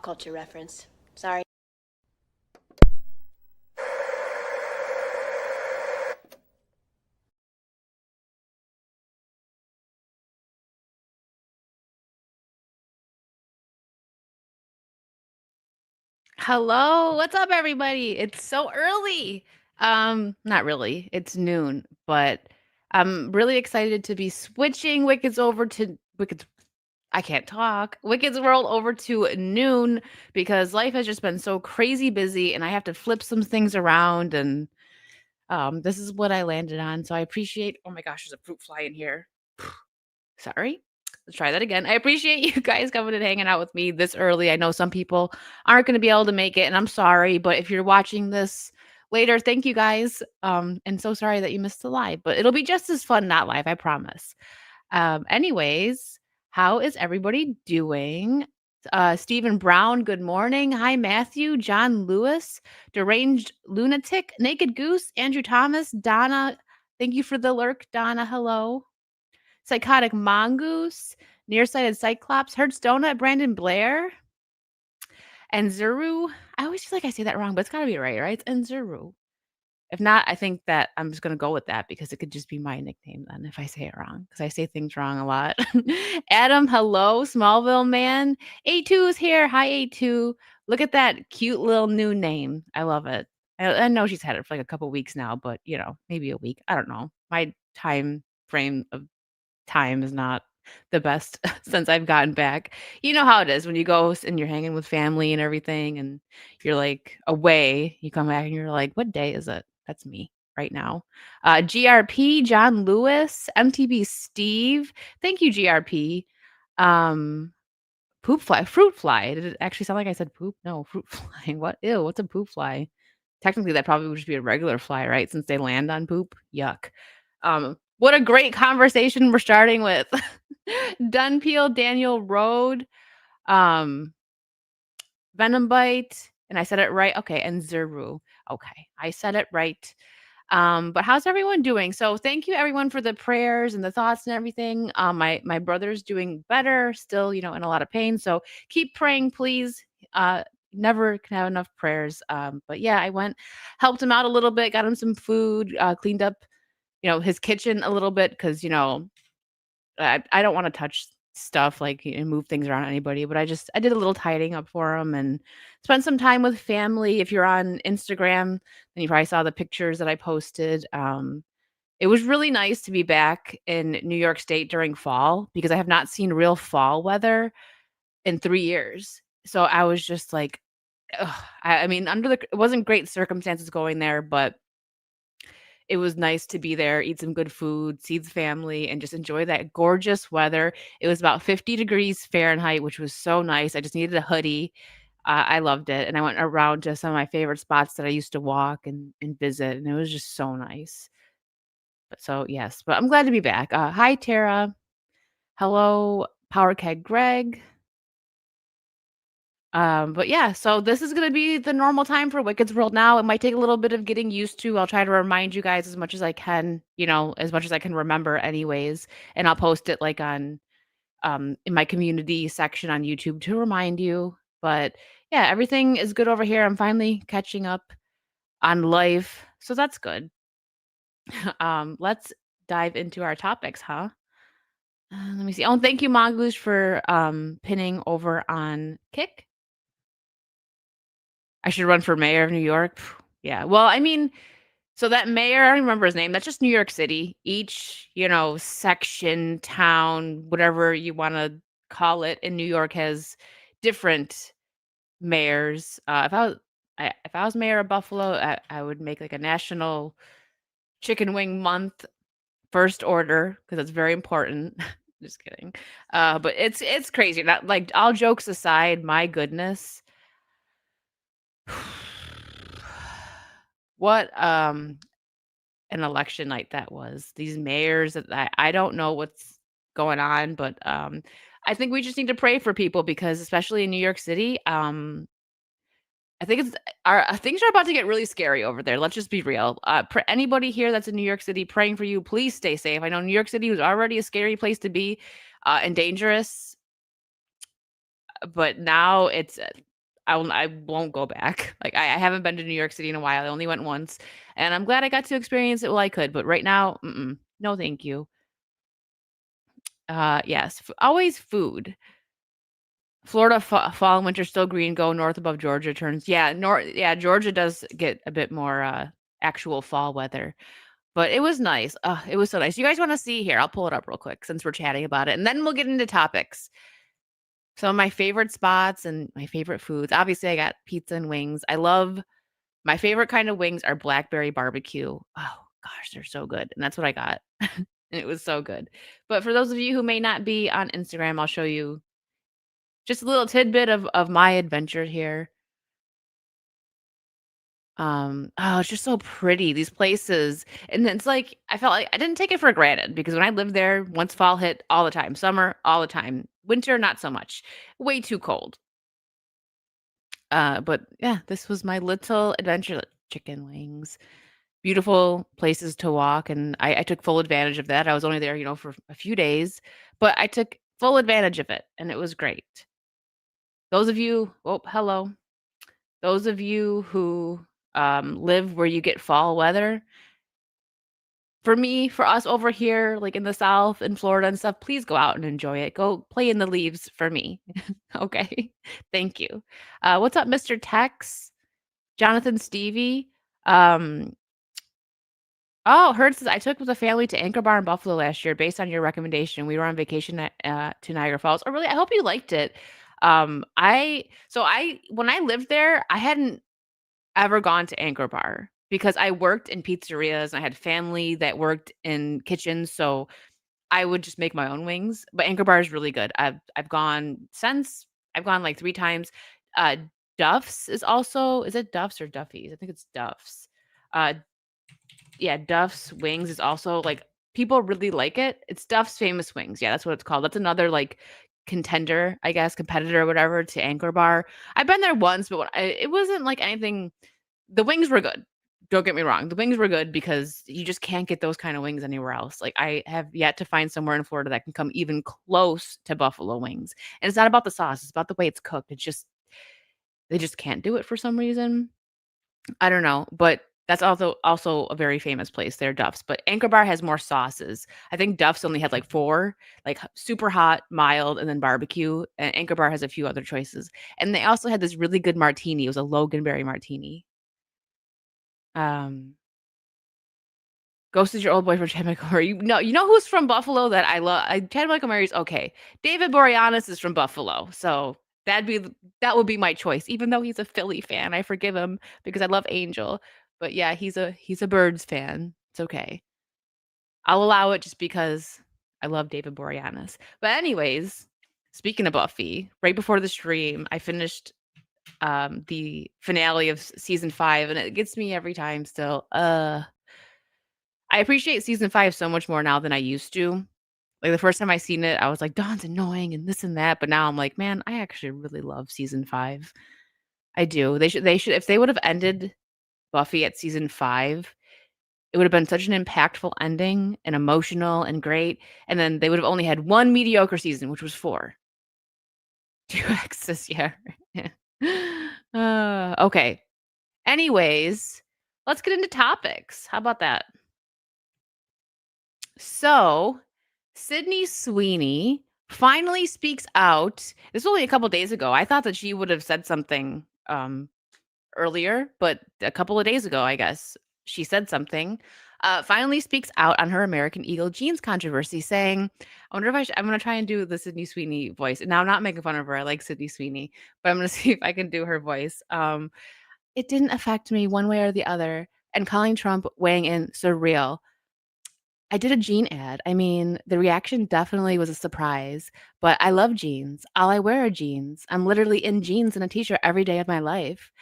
culture reference. Sorry. Hello, what's up, everybody? It's so early. Not really. It's noon, but I'm really excited to be switching Wicked's over to Wicked's. I can't talk. Wicked's World over to noon because life has just been so crazy busy, and I have to flip some things around. And this is what I landed on. So I appreciate. Oh my gosh, there's a fruit fly in here. Sorry. Let's try that again. I appreciate you guys coming and hanging out with me this early. I know some people aren't going to be able to make it, and I'm sorry, but if you're watching this later, thank you guys. And so sorry that you missed the live, but it'll be just as fun not live, I promise. Anyways, how is everybody doing? Stephen Brown, good morning. Hi, Matthew, John Lewis, Deranged Lunatic, Naked Goose, Andrew Thomas, Donna. Thank you for the lurk, Donna. Hello. Psychotic Mongoose, Nearsighted Cyclops, Hertz Donut, Brandon Blair, and Zuru. I always feel like I say that wrong, but it's gotta be right, right? It's Nzuru. If not, I think that I'm just gonna go with that because it could just be my nickname then if I say it wrong, because I say things wrong a lot. Adam, hello, Smallville man. A2 is here. Hi, A2. Look at that cute little new name. I love it. I know she's had it for like a couple weeks now, but maybe a week. I don't know. My time frame of time is not the best since I've gotten back. You know how it is when you go and you're hanging with family and everything, and you're like away. You come back and you're like, "What day is it?" That's me right now. GRP, John Lewis, MTB Steve. Thank you, GRP. Um, Poop fly, fruit fly. Did it actually sound like I said poop? No, fruit fly. What? Ew, what's a poop fly? Technically, that probably would just be a regular fly, right? Since they land on poop. Yuck. What a great conversation we're starting with. Dunpeel, Daniel Road, um, Venom Bite, and I said it right. Okay, and Zuru. Okay, I said it right. But how's everyone doing? So thank you everyone for the prayers and the thoughts and everything. My brother's doing better, still, in a lot of pain. So keep praying, please. Never can have enough prayers. But yeah, I went, helped him out a little bit, got him some food, cleaned up, his kitchen a little bit because I don't want to touch stuff like and move things around anybody, but I did a little tidying up for him and spent some time with family. If you're on Instagram, then you probably saw the pictures that I posted. It was really nice to be back in New York State during fall because I have not seen real fall weather in 3 years. So I was just like, ugh, I mean, it wasn't great circumstances going there, but it was nice to be there, eat some good food, see the family, and just enjoy that gorgeous weather. It was about 50 degrees Fahrenheit, which was so nice. I just needed a hoodie. I loved it, and I went around to some of my favorite spots that I used to walk and visit, and it was just so nice. But so yes, but I'm glad to be back. Hi, Tara. Hello, Power Keg Greg. But yeah, so this is gonna be the normal time for Wicked's World now. It might take a little bit of getting used to. I'll try to remind you guys as much as I can, as much as I can remember anyways. And I'll post it like on in my community section on YouTube to remind you. But yeah, everything is good over here. I'm finally catching up on life. So that's good. Let's dive into our topics, huh? Let me see. Oh, thank you, Mongoose, for pinning over on Kick. I should run for mayor of New York. Yeah. Well, I mean, so that mayor, I don't remember his name. That's just New York City. Each, section, town, whatever you want to call it in New York has different mayors. If I was mayor of Buffalo, I would make like a national chicken wing month first order because it's very important. Just kidding. But it's crazy. Not like all jokes aside, my goodness. What an election night that was. These mayors that I don't know what's going on, but I think we just need to pray for people because especially in New York City, I think it's our things are about to get really scary over there. Let's just be real. Anybody here that's in New York City, praying for you. Please stay safe. I know New York City was already a scary place to be, and dangerous, but now it's I won't go back. Like, I haven't been to New York City in a while. I only went once, and I'm glad I got to experience it while I could, but right now, mm-mm, no thank you. Yes, f always food. Florida fa fall and winter still green, go north above Georgia turns yeah, Georgia does get a bit more, actual fall weather, but it was nice. It was so nice. You guys wanna see here, I'll pull it up real quick since we're chatting about it, and then we'll get into topics. Some of my favorite spots and my favorite foods. Obviously, I got pizza and wings. I love my favorite kind of wings are blackberry barbecue. Oh gosh, they're so good, and that's what I got, and it was so good. But for those of you who may not be on Instagram, I'll show you just a little tidbit of my adventure here. Oh, it's just so pretty, these places, and it's like, I felt like I didn't take it for granted because when I lived there, once fall hit, all the time, summer, all the time, winter, not so much, way too cold. But yeah, this was my little adventure, like chicken wings, beautiful places to walk, and I took full advantage of that. I was only there, for a few days, but I took full advantage of it, and it was great. Those of you oh, hello. Those of you who, live where you get fall weather, for us over here, like, in the South, in Florida and stuff, please go out and enjoy it. Go play in the leaves for me. Okay? Thank you. What's up, Mr. Tex? Jonathan Stevie? Um, oh, Herd says, "I took the family to Anchor Bar in Buffalo last year based on your recommendation. We were on vacation to Niagara Falls." Oh, really? I hope you liked it. I when I lived there, I hadn't ever gone to Anchor Bar because I worked in pizzerias and I had family that worked in kitchens, so I would just make my own wings, but Anchor Bar is really good. I've gone since I've gone, like, 3 times. Uh, Duff's is it Duff's or Duffy's? I think it's Duff's. Uh, yeah, Duff's Wings is also, like, people really like it. It's Duff's Famous Wings. Yeah, that's what it's called. That's another, like, contender, I guess, competitor or whatever to Anchor Bar. I've been there once, but it wasn't like anything. The wings were good. Don't get me wrong. The wings were good because you just can't get those kind of wings anywhere else. Like, I have yet to find somewhere in Florida that can come even close to buffalo wings. And it's not about the sauce, it's about the way it's cooked. It's just they just can't do it for some reason. I don't know, but that's also a very famous place there, Duff's. But Anchor Bar has more sauces. I think Duff's only had like 4, like super hot, mild, and then barbecue. And Anchor Bar has a few other choices. And they also had this really good martini. It was a Loganberry martini. Um Ghost is your old boyfriend, Chad Montgomery. You know who's from Buffalo that I love? Chad Montgomery's okay. David Boreanaz is from Buffalo, so that would be my choice. Even though he's a Philly fan, I forgive him because I love Angel. But yeah, he's a Birds fan. It's okay. I'll allow it just because I love David Boreanaz. But anyways, speaking of Buffy, right before the stream, I finished the finale of season 5, and it gets me every time still. I appreciate season 5 so much more now than I used to. Like, the first time I seen it, I was like, "Dawn's annoying and this and that," but now I'm like, "Man, I actually really love season 5." I do. They should if they would have ended Buffy at season 5, it would have been such an impactful ending and emotional and great, and then they would have only had 1 mediocre season, which was 4. 2 X's, yeah. Yeah. Okay. Anyways, let's get into topics. How about that? So, Sydney Sweeney finally speaks out. This was only a couple days ago. I thought that she would have said something earlier, but a couple of days ago, I guess she said something. Finally speaks out on her American Eagle jeans controversy, saying, "I wonder if I'm going to try and do the Sydney Sweeney voice." Now, I'm not making fun of her. I like Sydney Sweeney, but I'm going to see if I can do her voice. It didn't affect me one way or the other, and calling Trump weighing in surreal. I did a jean ad. I mean, the reaction definitely was a surprise, but I love jeans. All I wear are jeans. I'm literally in jeans and a t-shirt every day of my life.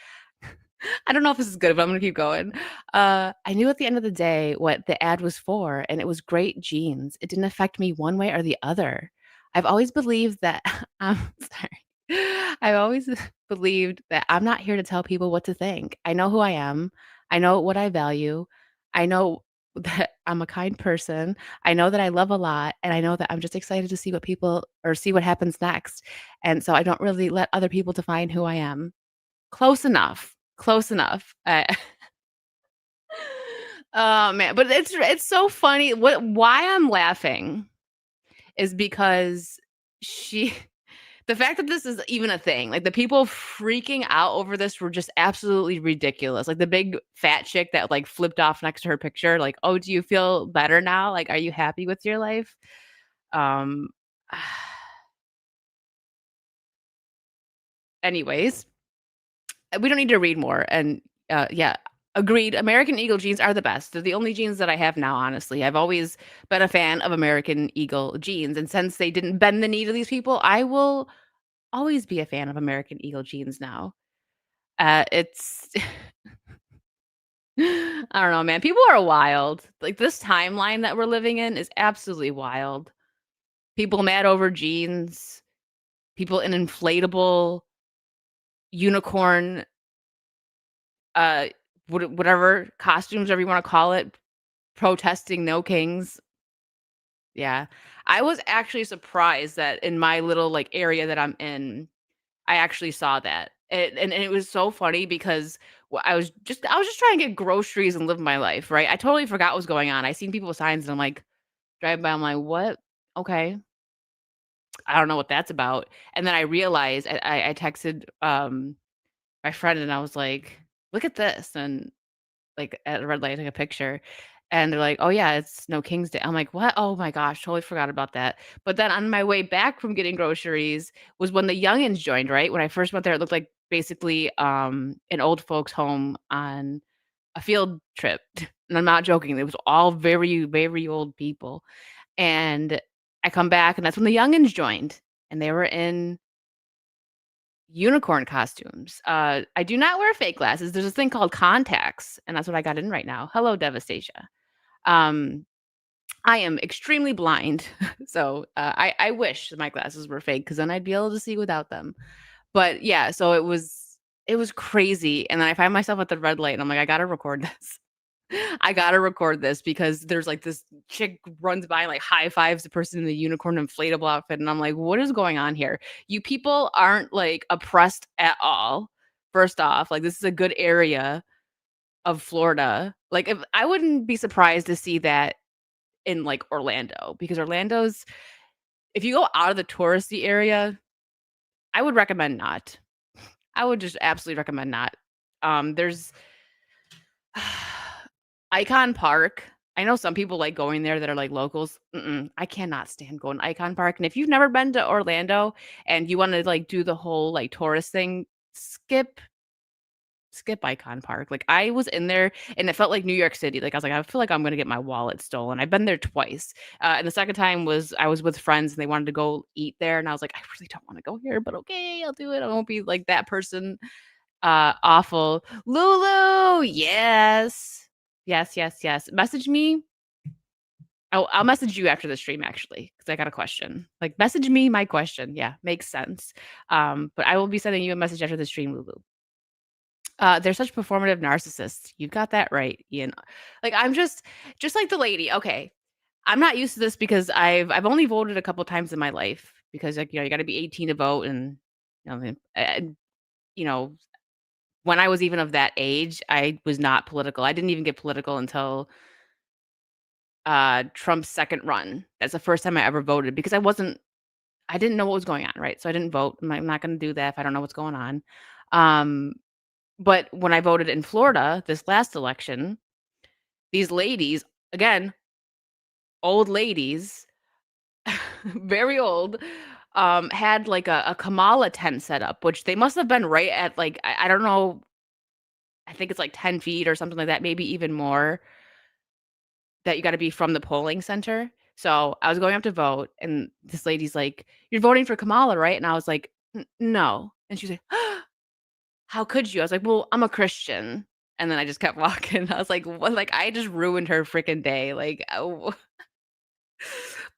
I don't know if this is good, but I'm gonna keep going. I knew at the end of the day what the ad was for, and it was great jeans. It didn't affect me one way or the other. I've always believed that I'm sorry. I've always believed that I'm not here to tell people what to think. I know who I am. I know what I value. I know that I'm a kind person. I know that I love a lot, and I know that I'm just excited to see what people or see what happens next. And so I don't really let other people define who I am. Close enough, close enough. Oh, man, but it's so funny. Why I'm laughing is because she the fact that this is even a thing, like, the people freaking out over this were just absolutely ridiculous. Like, the big fat chick that, like, flipped off next to her picture, like, "Oh, do you feel better now? Like, are you happy with your life?" Um, anyways, we don't need to read more, and, yeah, agreed, American Eagle jeans are the best. They're the only jeans that I have now, honestly. I've always been a fan of American Eagle jeans, and since they didn't bend the knee to these people, I will always be a fan of American Eagle jeans now. It's I don't know, man. People are wild. Like, this timeline that we're living in is absolutely wild. People mad over jeans, people in inflatable unicorn, uh, whatever costumes, whatever you wanna call it, protesting no kings. Yeah. I was actually surprised that in my little, like, area that I'm in, I actually saw that. And it was so funny because I was just trying to get groceries and live my life, right? I totally forgot what was going on. I seen people with signs and I'm like, driving by, I'm like, "What? Okay. I don't know what that's about." And then I realized I texted, my friend and I was like, "Look at this." And, like, at a red light, I took a picture, and they're like, "Oh, yeah, it's No King's Day." I'm like, "What? Oh my gosh, totally forgot about that." But then on my way back from getting groceries was when the youngins joined, right? When I first went there, it looked like basically, an old folks' home on a field trip, and I'm not joking, it was all very, very old people, and I come back, and that's when the youngins joined, and they were in unicorn costumes. I do not wear fake glasses. There's this thing called contacts, and that's what I got in right now. Hello, Devastasia. Um, I am extremely blind, so I wish my glasses were fake because then I'd be able to see without them. But yeah, so it was crazy, and then I find myself at the red light, and I'm like, I gotta record this. I gotta record this because there's like this chick runs by and like high fives the person in the unicorn inflatable outfit. And I'm like, what is going on here? You people aren't like oppressed at all. First off, like this is a good area of Florida. Like if I wouldn't be surprised to see that in like Orlando because Orlando's if you go out of the touristy area, I would recommend not. I would just absolutely recommend not. There's Icon Park. I know some people like going there that are like locals. I cannot stand going to Icon Park. And if you've never been to Orlando and you want to like do the whole like tourist thing, skip skip Icon Park. Like I was in there and it felt like New York City. Like I was like, I feel like I'm gonna get my wallet stolen. I've been there twice. And the second time was I was with friends and they wanted to go eat there. And I was like, I really don't want to go here, but okay, I'll do it. I won't be like that person awful. Lulu, yes. Yes, yes, yes. Message me. I'll message you after the stream actually, because I got a question. Like, message me my question. Yeah, makes sense. But I will be sending you a message after the stream, Lulu. They're such performative narcissists. You got that right, Ian. Like, I'm just like the lady. Okay, I'm not used to this because I've only voted a couple times in my life because like you got to be 18 to vote, and and you know when I was even of that age, I was not political. I didn't even get political until, Trump's second run. That's the first time I ever voted because I didn't know what was going on, right? So I didn't vote. I'm not gonna do that if I don't know what's going on. Um, but when I voted in Florida this last election, these ladies, again, old ladies, very old, had like a Kamala tent set up, which they must have been right at like I don't know, I think it's like 10 feet or something like that, maybe even more. That you gotta be from the polling center. So, I was going up to vote, and this lady's like, "You're voting for Kamala, right?" And I was like, No." And she's like, "How could you?" I was like, "Well, I'm a Christian." And then I just kept walking. I was like, "What?" Like, I just ruined her freaking day, like, oh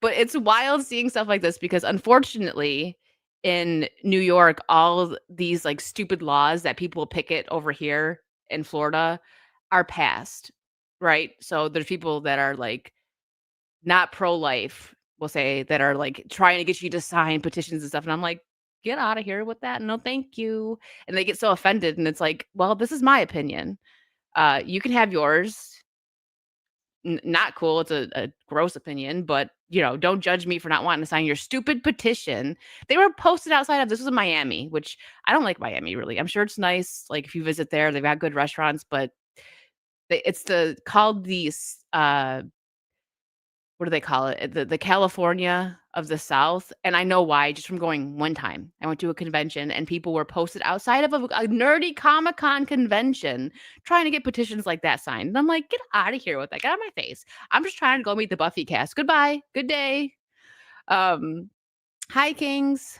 but it's wild seeing stuff like this because, unfortunately, in New York, all these, like, stupid laws that people picket over here in Florida are passed, right? So, there's people that are, like, not pro-life, we'll say, that are, like, trying to get you to sign petitions and stuff, and I'm like, "Get out of here with that. No, thank you." And they get so offended, and it's like, "Well, this is my opinion. You can have yours. Not cool. It's a gross opinion, but, don't judge me for not wanting to sign your stupid petition." They were posted outside of this was in Miami, which I don't like Miami, really. I'm sure it's nice, like, if you visit there, they've got good restaurants, but it's called what do they call it? The California of the South, and I know why, just from going one time. I went to a convention, and people were posted outside of a nerdy Comic-Con convention trying to get petitions like that signed, and I'm like, "Get out of here with that. Get out of my face. I'm just trying to go meet the Buffy cast. Goodbye. Good day." Um, Hi, Kings.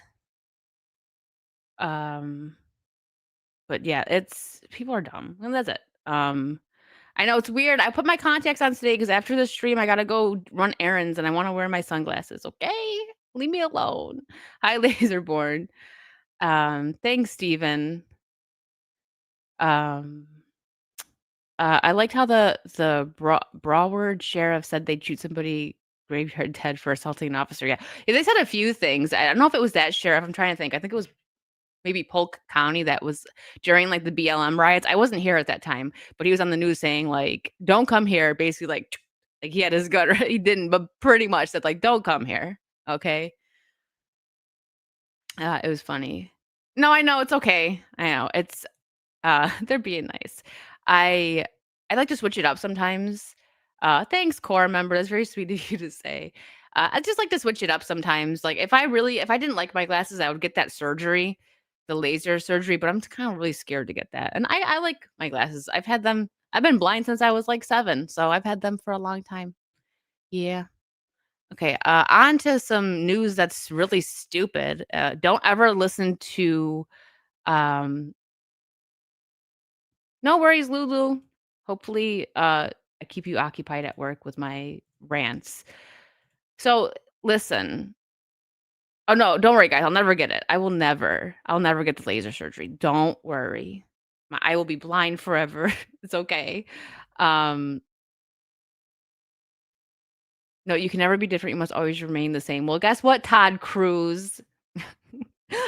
Um, but yeah, it's people are dumb, and that's it. I know it's weird. I put my contacts on today because after the stream, I gotta go run errands and I wanna wear my sunglasses, okay? Leave me alone. Hi, Laserborn. Thanks, Steven. Um, I liked how the Broward sheriff said they'd shoot somebody graveyard dead for assaulting an officer. Yeah. Yeah, they said a few things. I don't know if it was that sheriff. I'm trying to think. I think it was maybe Polk County that was during, like, the BLM riots. I wasn't here at that time, but he was on the news saying, like, "Don't come here," basically, like, he had his gun right he didn't, but pretty much said, like, "Don't come here." Okay? It was funny. No, I know, it's okay. I know, it's, they're being nice. I I like to switch it up sometimes. Thanks, core member, that's very sweet of you to say. I just like to switch it up sometimes, like, if I didn't like my glasses, I would get that surgery, the laser surgery, but I'm kinda really scared to get that, and I like my glasses. I've been blind since I was, like, 7, so I've had them for a long time. Yeah. Okay, on to some news that's really stupid. Don't ever listen to, um no worries, Lulu. Hopefully, I keep you occupied at work with my rants. So, listen. Oh, no, don't worry, guys. I'll never get it. I'll never get the laser surgery. Don't worry. I will be blind forever. It's okay. Um, no, you can never be different. You must always remain the same. Well, guess what, Todd Cruz?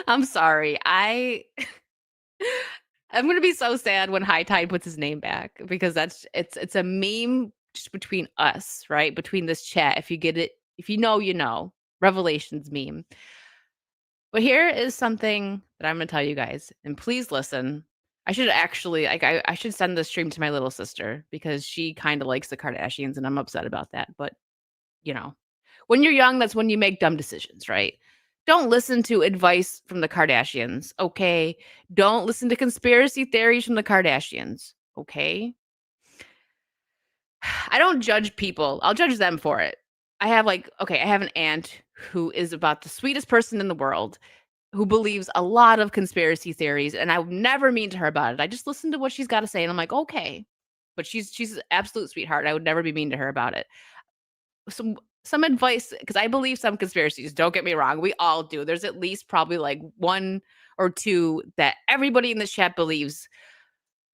I'm sorry. I'm gonna be so sad when High Tide puts his name back because it's a meme just between us, right? Between this chat. If you get it, if you know, you know. Revelations meme. But here is something that I'm gonna tell you guys, and please listen. I should actually like I should send this stream to my little sister because she kind of likes the Kardashians and I'm upset about that. But you know, when you're young, that's when you make dumb decisions, right? Don't listen to advice from the Kardashians, okay? Don't listen to conspiracy theories from the Kardashians, okay? I don't judge people. I'll judge them for it. I have an aunt who is about the sweetest person in the world who believes a lot of conspiracy theories, and I would never mean to her about it. I just listen to what she's got to say, and I'm like, okay. But she's an absolute sweetheart. I would never be mean to her about it. Some advice because I believe some conspiracies, don't get me wrong, we all do. There's at least probably like 1 or 2 that everybody in this chat believes.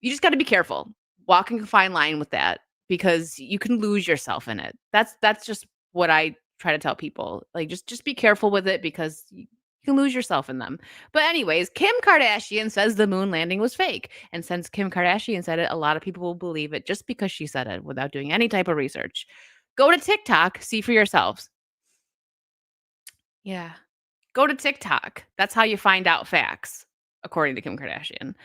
You just gotta be careful, walking a fine line with that because you can lose yourself in it. That's just what I try to tell people. Like, just be careful with it because you can lose yourself in them. But anyways, Kim Kardashian says the moon landing was fake, and since Kim Kardashian said it, a lot of people will believe it just because she said it without doing any type of research. Go to TikTok, see for yourselves. Yeah. Go to TikTok. That's how you find out facts, according to Kim Kardashian.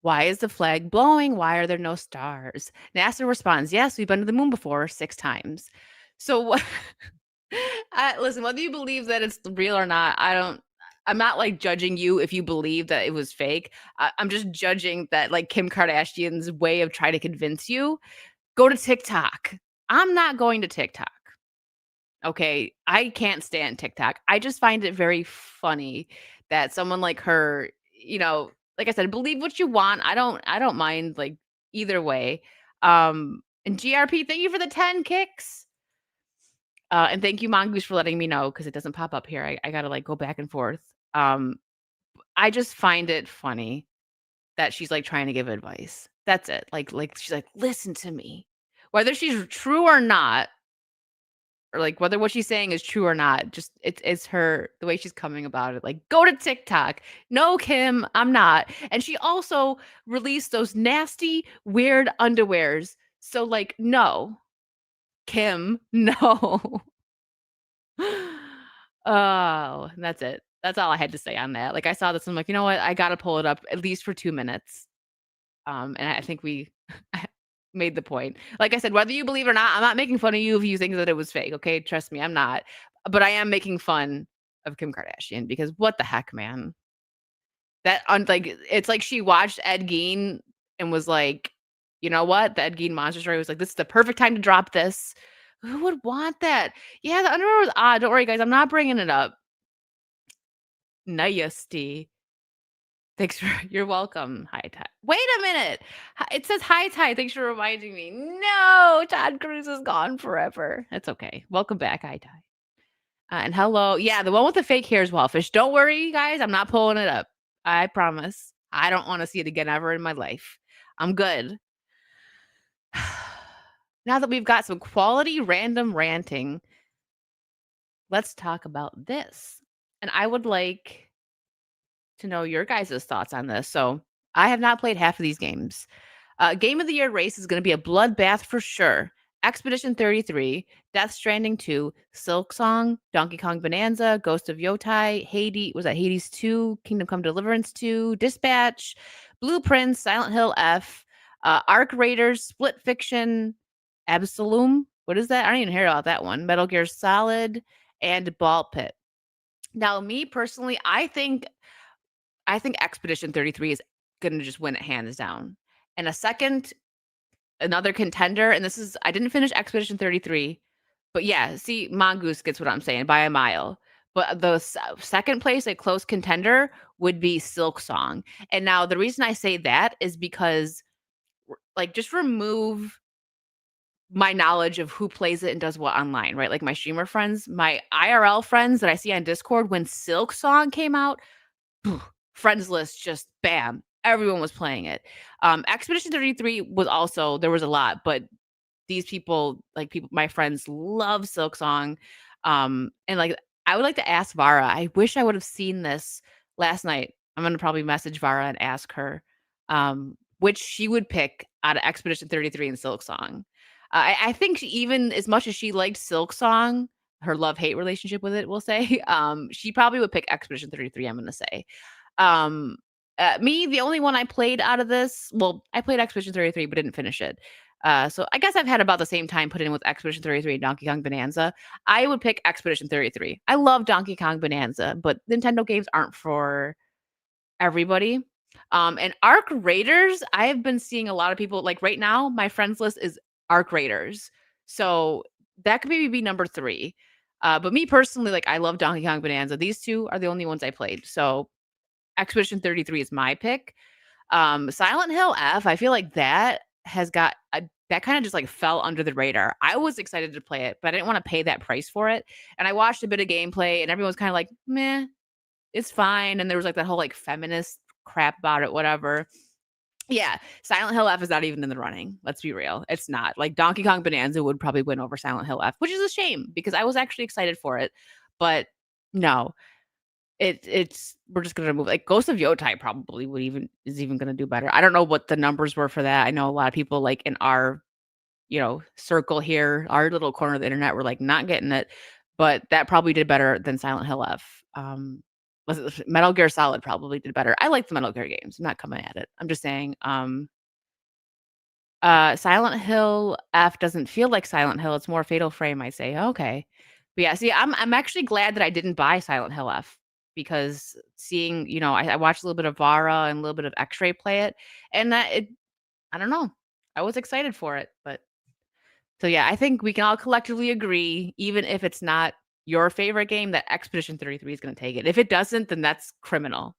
Why is the flag blowing? Why are there no stars? NASA responds, yes, we've been to the moon before 6 times. So what? Listen, whether you believe that it's real or not, I'm not like judging you if you believe that it was fake. I'm just judging that like Kim Kardashian's way of trying to convince you. Go to TikTok. I'm not going to TikTok. Okay, I can't stand TikTok. I just find it very funny that someone like her, like I said, believe what you want. I don't mind like either way. And GRP, thank you for the 10 kicks. And thank you, Mongoose, for letting me know because it doesn't pop up here. I gotta like go back and forth. Um, I just find it funny that she's like trying to give advice. That's it. Like she's like, listen to me. Whether she's true or not, or like whether what she's saying is true or not. Just it's her the way she's coming about it. Like, go to TikTok. No, Kim, I'm not. And she also released those nasty, weird underwears. So like, no, Kim, no. Oh, that's it. That's all I had to say on that. Like I saw this, I'm like, you know what? I gotta pull it up at least for 2 minutes. And I think we made the point. Like I said, whether you believe it or not, I'm not making fun of you if you think that it was fake, okay? Trust me, I'm not. But I am making fun of Kim Kardashian because what the heck, man? That on like it's like she watched Ed Gein and was like, "You know what? The Ed Gein monster story was like, this is the perfect time to drop this." Who would want that? Yeah, the underwear was odd. Don't worry, guys. I'm not bringing it up. Nasty. Thanks for you're welcome, High Tide. Wait a minute. It says High Tide. Thanks for reminding me. No, Todd Cruz is gone forever. That's okay. Welcome back, High Tide. And hello. Yeah, the one with the fake hair is Wildfish. Don't worry, you guys. I'm not pulling it up. I promise. I don't want to see it again ever in my life. I'm good. Now that we've got some quality random ranting, let's talk about this. And I would like to know your guys' thoughts on this. So I have not played half of these games. Game of the Year race is going to be a bloodbath for sure. Expedition 33, Death Stranding 2, Silk Song, Donkey Kong Bonanza, Ghost of Yotai, Hades, was that Hades 2, Kingdom Come Deliverance 2, Dispatch, Blueprints, Silent Hill F, Arc Raiders, Split Fiction, Absolum. What is that? I don't even hear about that one. Metal Gear Solid, and Ball Pit. Now, me personally, I think Expedition 33 is gonna just win it hands down. And a second another contender, and this is I didn't finish Expedition 33, but yeah, see, Mongoose gets what I'm saying by a mile. But the second place, a close contender, would be Silk Song. And now the reason I say that is because, like, just remove my knowledge of who plays it and does what online, right? Like my streamer friends, my IRL friends that I see on Discord when Silk Song came out, friends list just bam, everyone was playing it. Expedition 33 was also there was a lot, but these people, like people, my friends love Silk Song. And like I would like to ask Vara. I wish I would have seen this last night. I'm gonna probably message Vara and ask her which she would pick out of Expedition 33 and Silk Song. I think even as much as she liked Silk Song, her love hate relationship with it, we'll say, she probably would pick Expedition 33. I'm gonna say. Um, Me, the only one I played out of this, well, I played Expedition 33, but didn't finish it. So I guess I've had about the same time put in with Expedition 33 and Donkey Kong Bonanza. I would pick Expedition 33. I love Donkey Kong Bonanza, but Nintendo games aren't for everybody. And Arc Raiders, I have been seeing a lot of people like right now, my friends list is Arc Raiders. So that could maybe be number three. But me personally, like I love Donkey Kong Bonanza. These two are the only ones I played. So Expedition 33 is my pick. Silent Hill F, I feel like that has got a that kind of just like fell under the radar. I was excited to play it, but I didn't want to pay that price for it. And I watched a bit of gameplay and everyone was kind of like, meh, it's fine. And there was like that whole like feminist crap about it, whatever. Yeah, Silent Hill F is not even in the running. Let's be real. It's not. Like Donkey Kong Bonanza would probably win over Silent Hill F, which is a shame because I was actually excited for it. But no, it's we're just gonna move like Ghost of Yotai probably would even is even gonna do better. I don't know what the numbers were for that. I know a lot of people like in our, circle here, our little corner of the internet were like not getting it, but that probably did better than Silent Hill F. Metal Gear Solid probably did better. I like the Metal Gear games. I'm not coming at it. I'm just saying, Silent Hill F doesn't feel like Silent Hill, it's more Fatal Frame, I say, okay. But yeah, see, I'm actually glad that I didn't buy Silent Hill F because seeing, I watched a little bit of Vara and a little bit of X-Ray play it, and I don't know. I was excited for it, but so yeah, I think we can all collectively agree, even if it's not your favorite game, that Expedition 33 is gonna take it. If it doesn't, then that's criminal.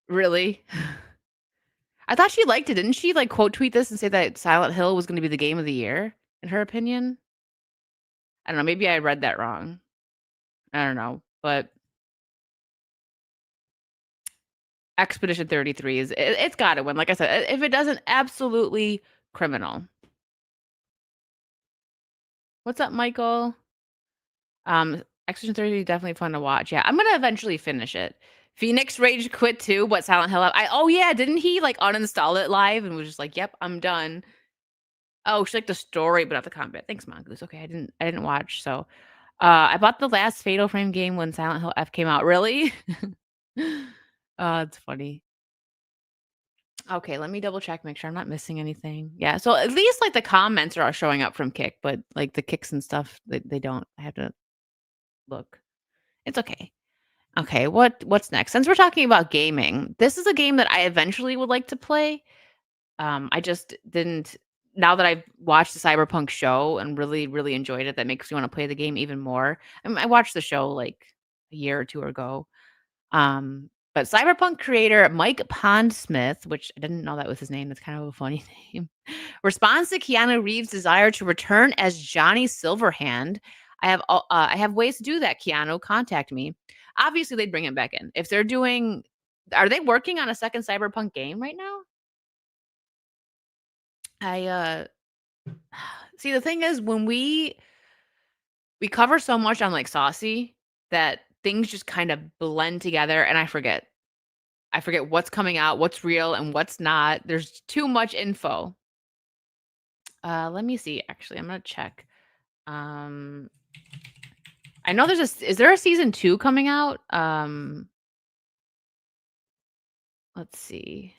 Really? I thought she liked it. Didn't she, like, quote tweet this and say that Silent Hill was gonna be the game of the year, in her opinion? I don't know, maybe I read that wrong. I don't know, but Expedition 33 it's gotta win. Like I said, if it doesn't, absolutely criminal. What's up, Michael? Exorcism 30 is definitely fun to watch. Yeah, I'm gonna eventually finish it. Phoenix Rage quit too, but Silent Hill. Oh yeah, didn't he like uninstall it live and was just like, "Yep, I'm done." Oh, she liked the story, but not the combat. Thanks, Mongoose. Okay, I didn't watch. So, I bought the last Fatal Frame game when Silent Hill F came out. Really? It's funny. Okay, let me double check, make sure I'm not missing anything. Yeah, so at least like the comments are all showing up from Kick, but like the kicks and stuff, they don't. I have to look. It's okay. Okay, what's next? Since we're talking about gaming, this is a game that I eventually would like to play. I just didn't now that I've watched the Cyberpunk show and really, really enjoyed it, that makes me wanna play the game even more. I watched the show, like, a year or 2 ago. But Cyberpunk creator Mike Pondsmith, which I didn't know that was his name, that's kind of a funny name, responds to Keanu Reeves' desire to return as Johnny Silverhand. I have ways to do that, Keanu, contact me. Obviously, they'd bring him back in. If they're doing Are they working on a second Cyberpunk game right now? I, see, the thing is when we cover so much on, like, Saucy that things just kind of blend together, and I forget. I forget what's coming out, what's real, and what's not. There's too much info. Let me see, actually, I'm gonna check. Um, I know is there a season 2 coming out? Let's see.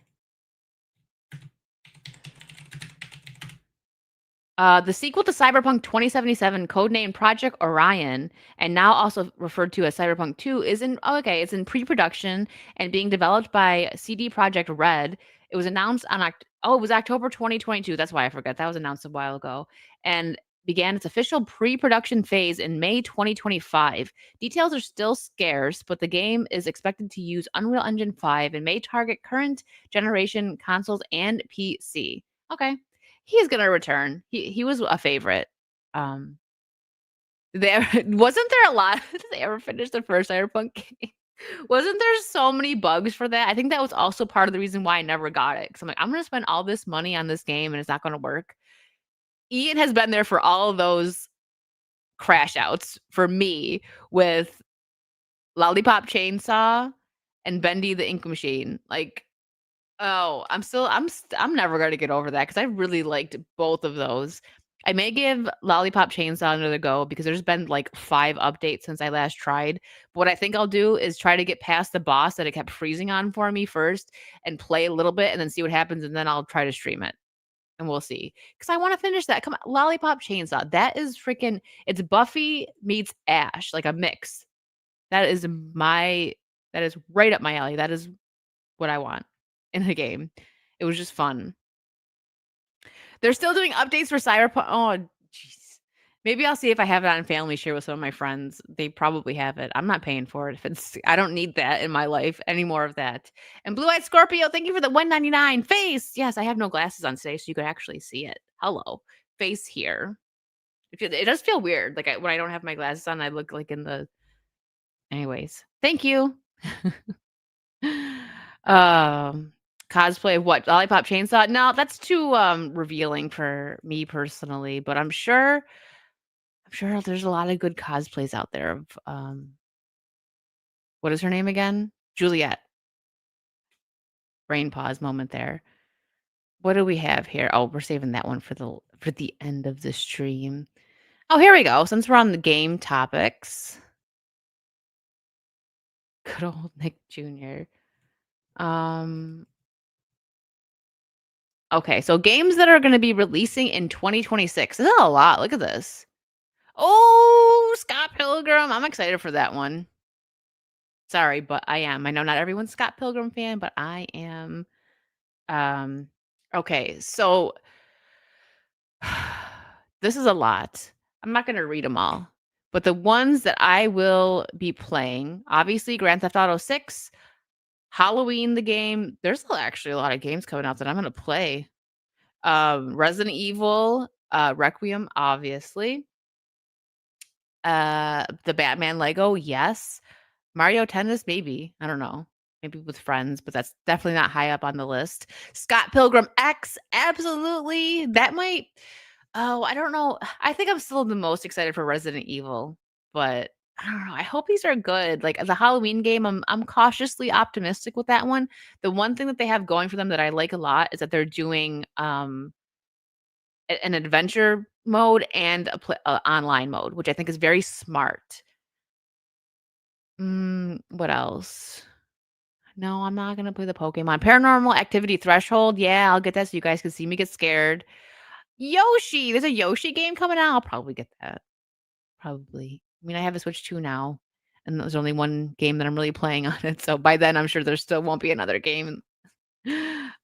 The sequel to Cyberpunk 2077, codenamed Project Orion, and now also referred to as Cyberpunk 2, it's in pre-production and being developed by CD Projekt Red. It was announced on it was October 2022. That's why I forgot. That was announced a while ago and began its official pre-production phase in May 2025. Details are still scarce, but the game is expected to use Unreal Engine 5 and may target current generation consoles and PC. Okay. He's gonna return. He was a favorite. Um, there wasn't there a lot did they ever finish the first Cyberpunk game? Wasn't there so many bugs for that? I think that was also part of the reason why I never got it. Because 'cause I'm like, "I'm gonna spend all this money on this game, and it's not gonna work." Ian has been there for all of those crash outs for me with Lollipop Chainsaw and Bendy the Ink Machine. Like, oh, I'm never gonna get over that because I really liked both of those. I may give Lollipop Chainsaw another go because there's been, like, 5 updates since I last tried. But what I think I'll do is try to get past the boss that it kept freezing on for me first and play a little bit and then see what happens, and then I'll try to stream it, and we'll see. Because I wanna finish that. Come on, Lollipop Chainsaw, that is freaking it's Buffy meets Ash, like a mix. That is my that is right up my alley. That is what I want in a game. It was just fun. They're still doing updates for Cyberpunk. Oh, jeez. Maybe I'll see if I have it on Family Share with some of my friends. They probably have it. I'm not paying for it if it's I don't need that in my life, any more of that. And Blue Eyed Scorpio, thank you for the 199 face. Yes, I have no glasses on today, so you could actually see it. Hello. Face here. It does feel weird. Like when I don't have my glasses on, I look like in the anyways. Thank you. Um, Cosplay of what? Lollipop Chainsaw? No, that's too, revealing for me personally, but I'm sure there's a lot of good cosplays out there of, what is her name again? Juliet. Brain pause moment there. What do we have here? Oh, we're saving that one for the end of the stream. Oh, here we go. Since we're on the game topics. Good old Nick Jr. Um Okay, so games that are gonna be releasing in 2026. This is a lot, look at this. Oh, Scott Pilgrim, I'm excited for that one. Sorry, but I am. I know not everyone's Scott Pilgrim fan, but I am. Um, okay, so this is a lot. I'm not gonna read them all, but the ones that I will be playing, obviously Grand Theft Auto 6, Halloween the game. There's actually a lot of games coming out that I'm gonna play. Resident Evil, Requiem, obviously. The Batman Lego, yes. Mario Tennis, maybe. I don't know. Maybe with friends, but that's definitely not high up on the list. Scott Pilgrim X, absolutely. That might Oh, I don't know. I think I'm still the most excited for Resident Evil, but I don't know. I hope these are good. Like the Halloween game, I'm cautiously optimistic with that one. The one thing that they have going for them that I like a lot is that they're doing an adventure mode and a online mode, which I think is very smart. What else? No, I'm not gonna play the Pokemon. Paranormal Activity Threshold. Yeah, I'll get that so you guys can see me get scared. Yoshi, there's a Yoshi game coming out. I'll probably get that. Probably. I mean, I have a Switch 2 now, and there's only one game that I'm really playing on it, so by then, I'm sure there still won't be another game.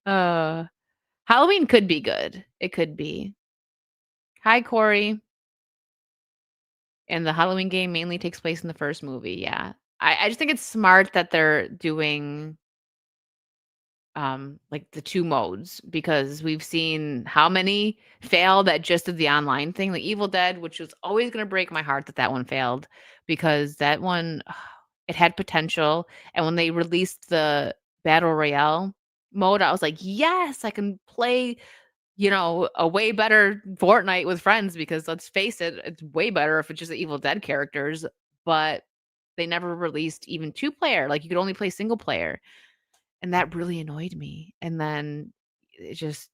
Uh, Halloween could be good. It could be. Hi, Corey. And the Halloween game mainly takes place in the first movie, yeah. I just think it's smart that they're doing, like, the 2 modes because we've seen how many fail that just did the online thing, like Evil Dead, which was always gonna break my heart that that one failed because that one, it had potential, and when they released the battle royale mode, I was like, "Yes, I can play, a way better Fortnite with friends," because let's face it, it's way better if it's just the Evil Dead characters, but they never released even two-player, like, you could only play single player, and that really annoyed me, and then it just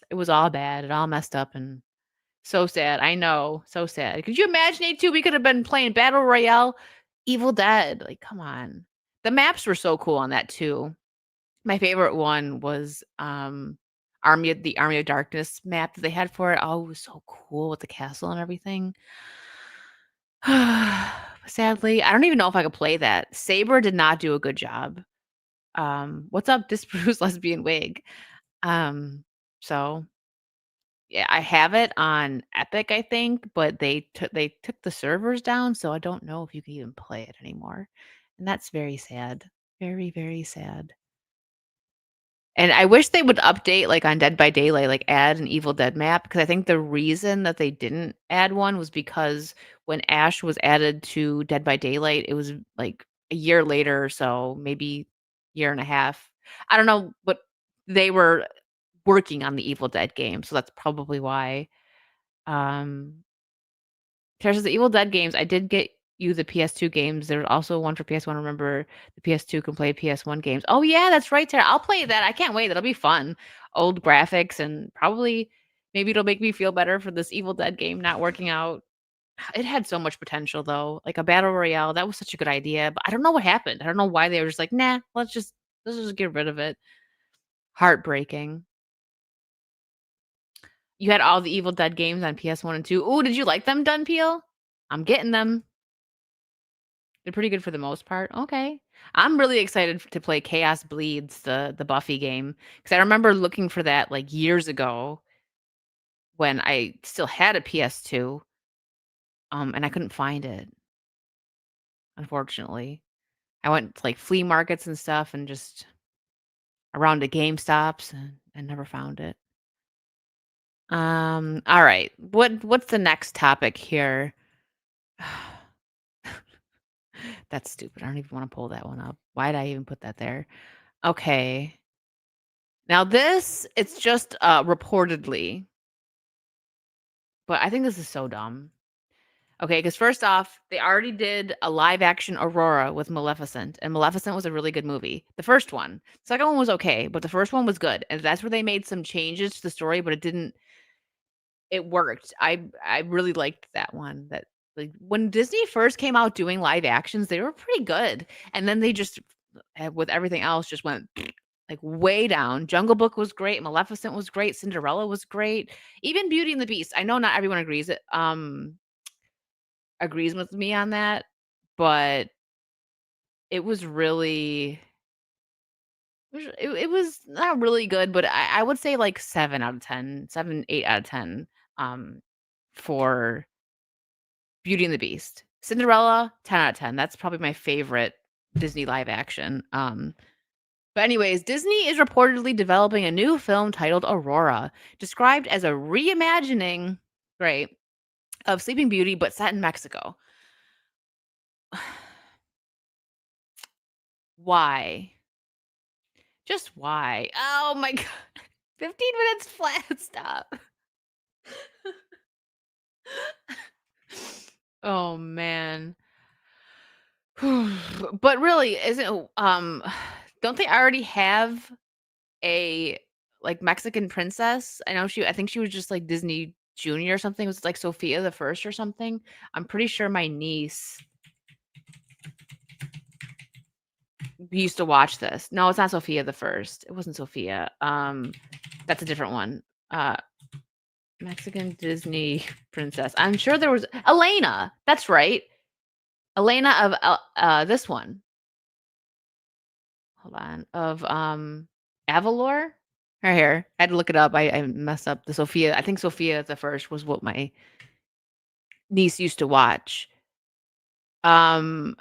it was all bad, it all messed up, and so sad, I know, so sad. Could you imagine A2? We could have been playing battle royale, Evil Dead, like, come on. The maps were so cool on that too. My favorite one was, Army of Darkness map that they had for it. Oh, it was so cool with the castle and everything. Sadly, I don't even know if I could play that. Saber did not do a good job. What's up, Disproves Lesbian Wig? Um, so, yeah, I have it on Epic, I think, but they took the servers down, so I don't know if you can even play it anymore, and that's very sad. Very, very sad. And I wish they would update, like, on Dead by Daylight, like, add an Evil Dead map, because I think the reason that they didn't add one was because when Ash was added to Dead by Daylight, it was, like, a year later or so, maybe year and a half. I don't know, but they were working on the Evil Dead game, so that's probably why. Um There's the Evil Dead games. I did get you the PS2 games. There's also one for PS1. Remember, the PS2 can play PS1 games. Oh, yeah, that's right, Tara. I'll play that. I can't wait. That'll be fun. Old graphics and probably maybe it'll make me feel better for this Evil Dead game not working out. It had so much potential, though. Like a battle royale, that was such a good idea, but I don't know what happened. I don't know why they were just like, "Nah, let's just get rid of it." Heartbreaking. You had all the Evil Dead games on PS1 and 2. Ooh, did you like them, Dunpeel? I'm getting them. They're pretty good for the most part. Okay. I'm really excited to play Chaos Bleeds, the Buffy game, because I remember looking for that, like, years ago when I still had a PS2, and I couldn't find it, unfortunately. I went to, like, flea markets and stuff and just around to GameStops and never found it. Alright. What's the next topic here? That's stupid. I don't even wanna pull that one up. Why did I even put that there? Okay. Now this, it's just, reportedly, but I think this is so dumb. Okay, because first off, they already did a live action Aurora with Maleficent, and Maleficent was a really good movie. The first one. The second one was okay, but the first one was good, and that's where they made some changes to the story, but it worked. I really liked that one. That, like, when Disney first came out doing live actions, they were pretty good, and then they just, with everything else, just went like way down. Jungle Book was great, Maleficent was great, Cinderella was great, even Beauty and the Beast. I know not everyone agrees with me on that, but it was really it was not really good, but I would say like 7 out of 10, 7, 8 out of 10, um, for Beauty and the Beast. Cinderella, 10 out of 10. That's probably my favorite Disney live action. But anyways, Disney is reportedly developing a new film titled Aurora, described as a reimagining, great, of Sleeping Beauty, but set in Mexico. Why? Just why? Oh my god. 15 minutes flat. Stop. Oh, man. But really, isn't don't they already have a, like, Mexican princess? I think she was just, like, Disney Junior or something. It was, like, Sophia the First or something. I'm pretty sure my niece used to watch this. No, it's not Sophia the First. It wasn't Sophia. That's a different one. Uh, Mexican Disney princess. I'm sure there was Elena. That's right. Elena of this one. Hold on. Of Avalor? Right here. I had to look it up. I messed up the Sophia. I think Sophia the First was what my niece used to watch. Um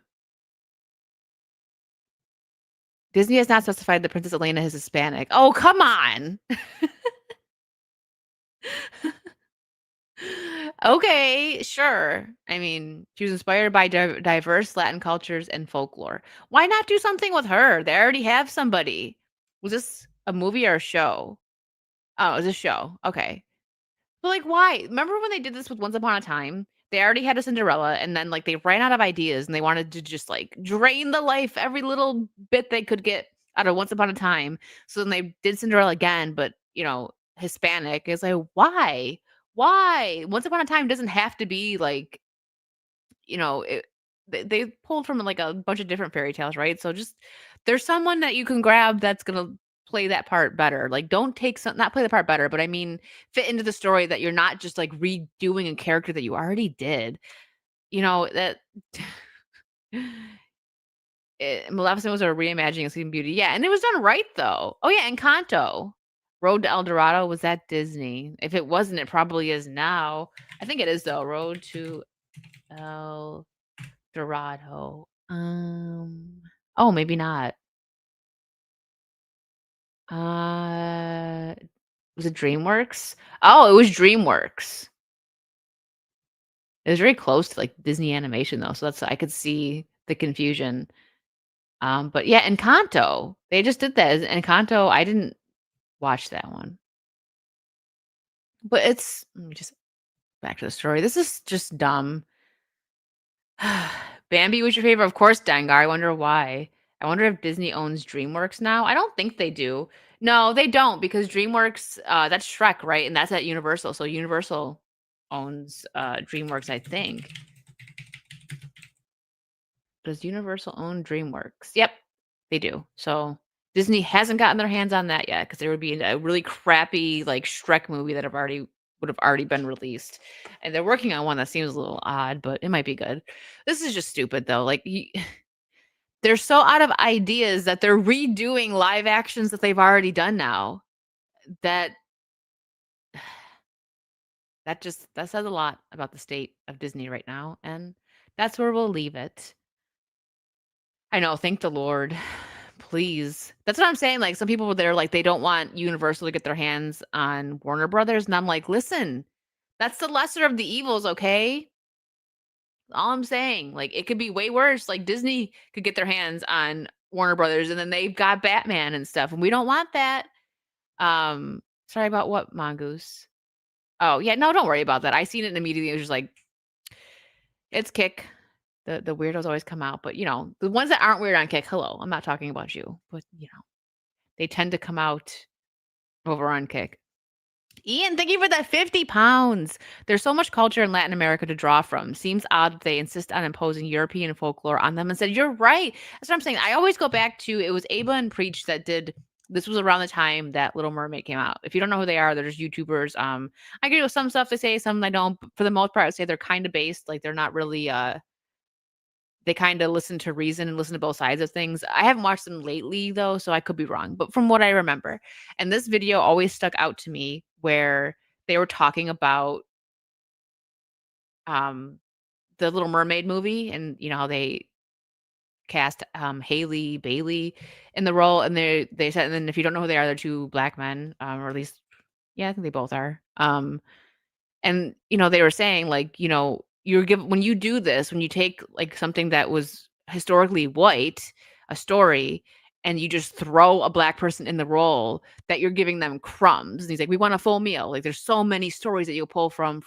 Disney has not specified that Princess Elena is Hispanic. Oh, come on. Okay, sure. I mean, she was inspired by diverse Latin cultures and folklore. Why not do something with her? They already have somebody. Was this a movie or a show? Oh, it was a show. Okay. But, like, why? Remember when they did this with Once Upon a Time? They already had a Cinderella, and then, like, they ran out of ideas, and they wanted to just, like, drain the life every little bit they could get out of Once Upon a Time. So then they did Cinderella again, but, Hispanic. It's like, why? Why? Once Upon a Time doesn't have to be, like, they pulled from, like, a bunch of different fairy tales, right? So just there's someone that you can grab that's gonna play that part better. Like, don't take some not play the part better, but I mean, fit into the story that you're not just, like, redoing a character that you already did. That Maleficent was a reimagining of Sleeping Beauty. Yeah, and it was done right, though. Oh, yeah, Encanto. Road to El Dorado was at Disney. If it wasn't, it probably is now. I think it is, though. Road to El Dorado. Oh, maybe not. Uh, was it DreamWorks? Oh, it was DreamWorks. It was very close to, like, Disney Animation, though, so that's I could see the confusion. But yeah, Encanto, they just did that. Encanto, I didn't watch that one, but let me just back to the story. This is just dumb. Bambi was your favorite? Of course, Dengar. I wonder why. I wonder if Disney owns DreamWorks now. I don't think they do. No, they don't because DreamWorks, that's Shrek, right? And that's at Universal. So Universal owns DreamWorks, I think. Does Universal own DreamWorks? Yep, they do. So Disney hasn't gotten their hands on that yet because there would be a really crappy like Shrek movie that would have already been released, and they're working on one that seems a little odd, but it might be good. This is just stupid though. Like they're so out of ideas that they're redoing live actions that they've already done now. That that says a lot about the state of Disney right now, and that's where we'll leave it. I know, thank the Lord. Please. That's what I'm saying, like, some people they're like, they don't want Universal to get their hands on Warner Brothers, and I'm like, "Listen, that's the lesser of the evils, okay?" All I'm saying, like, it could be way worse, like, Disney could get their hands on Warner Brothers, and then they've got Batman and stuff, and we don't want that. Sorry about what, Mongoose? Oh, yeah, no, don't worry about that. I seen it and immediately it was just like, "It's Kick." The weirdos always come out, but, the ones that aren't weird on Kick, hello, I'm not talking about you, but, they tend to come out over on Kick. Ian, thank you for that 50 pounds. There's so much culture in Latin America to draw from. Seems odd that they insist on imposing European folklore on them and said, you're right. That's what I'm saying. I always go back to it was Ava and Preach that did this was around the time that Little Mermaid came out. If you don't know who they are, they're just YouTubers. I agree with some stuff they say, some I don't. But for the most part, I would say they're kind of based. Like they're not really they kinda listen to reason and listen to both sides of things. I haven't watched them lately though, so I could be wrong, but from what I remember, and this video always stuck out to me where they were talking about, um, the Little Mermaid movie and, how they cast, Haley Bailey in the role, and they said and then if you don't know who they are, they're 2 black men, or at least yeah, I think they both are. And, they were saying like, you're giv when you do this, when you take like something that was historically white, a story, and you just throw a black person in the role that you're giving them crumbs. And he's like, "We want a full meal." Like, there's so many stories that you'll pull from,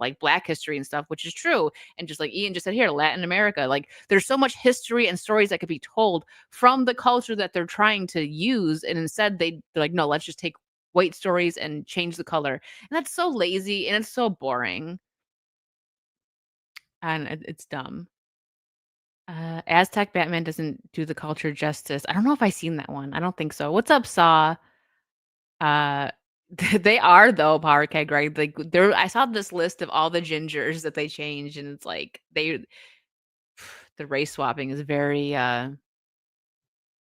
like, Black history and stuff, which is true. And just like Ian just said here, Latin America, like, there's so much history and stories that could be told from the culture that they're trying to use, and instead they're like, "No, let's just take white stories and change the color." And that's so lazy and it's so boring, and it's dumb. Aztec Batman doesn't do the culture justice. I don't know if I seen that one. I don't think so. What's up, Saw? Uh, they are though, Power Keg, right? Like there, I saw this list of all the gingers that they changed, and it's like the race swapping is very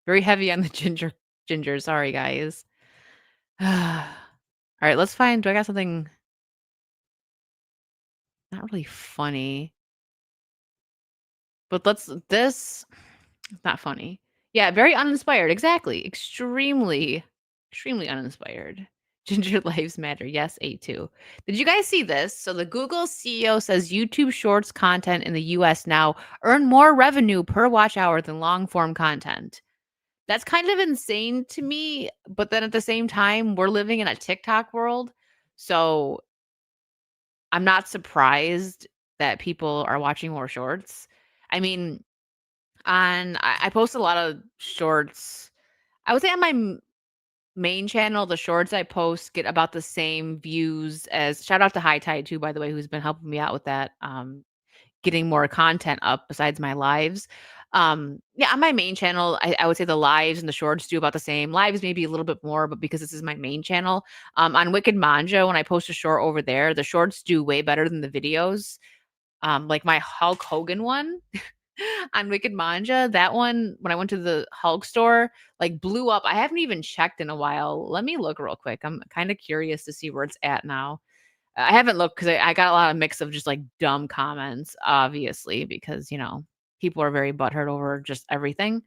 heavy on the ginger. Sorry, guys. All right, let's find. Do I got something not really funny? But let's this it's not funny. Yeah, very uninspired, exactly. Extremely uninspired. Ginger lives matter. Yes, A2. Did you guys see this? So the Google CEO says YouTube Shorts content in the US now earn more revenue per watch hour than long form content. That's kind of insane to me, but then at the same time, we're living in a TikTok world. So I'm not surprised that people are watching more shorts. I mean, I post a lot of shorts. I would say on my main channel, the shorts I post get about the same views as shout out to High Tide too, by the way, who's been helping me out with that, getting more content up besides my lives. Yeah, on my main channel, I would say the lives and the shorts do about the same. Lives maybe a little bit more, but because this is my main channel, on Wicked Manja, when I post a short over there, the shorts do way better than the videos. Like my Hulk Hogan one on Wicked Manja, that one, when I went to the Hulk store, like blew up. I haven't even checked in a while. Let me look real quick. I'm kind of curious to see where it's at now. I haven't looked because I got a lot of mix of just like dumb comments, obviously, because people are very butthurt over just everything.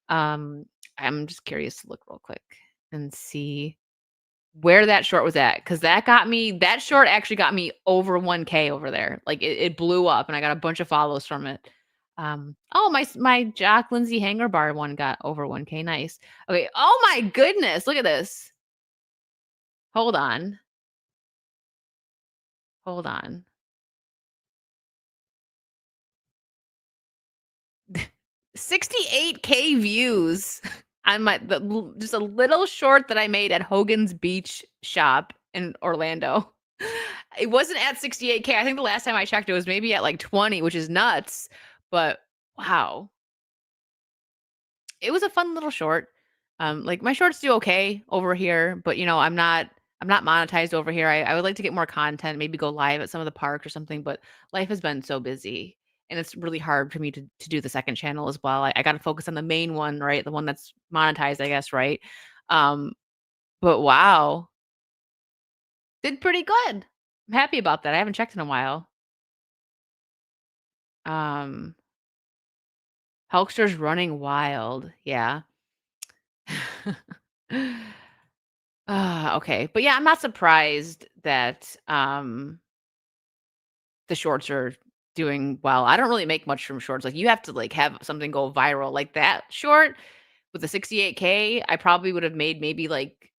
Um, I'm just curious to look real quick and see where that short was at, because that short actually got me over 1K over there. Like, it blew up, and I got a bunch of follows from it. Oh, my Jock Lindsay Hanger Bar one got over 1K, nice. Okay, oh my goodness, look at this. Hold on, hold on. 68K views on just a little short that I made at Hogan's Beach Shop in Orlando. It wasn't at 68K. I think the last time I checked, it was maybe at like 20, which is nuts. But wow, it was a fun little short. Like my shorts do okay over here, but I'm not monetized over here. I would like to get more content, maybe go live at some of the parks or something, but life has been so busy and it's really hard for me to do the second channel as well. I got to focus on the main one, right? The one that's monetized, I guess, right? Um, but wow, did pretty good. I'm happy about that. I haven't checked in a while. Um, Hulkster's running wild. Yeah. Okay. But yeah, I'm not surprised that the shorts are doing well. I don't really make much from shorts. Like you have to like have something go viral. Like that short with the 68K, I probably would have made maybe like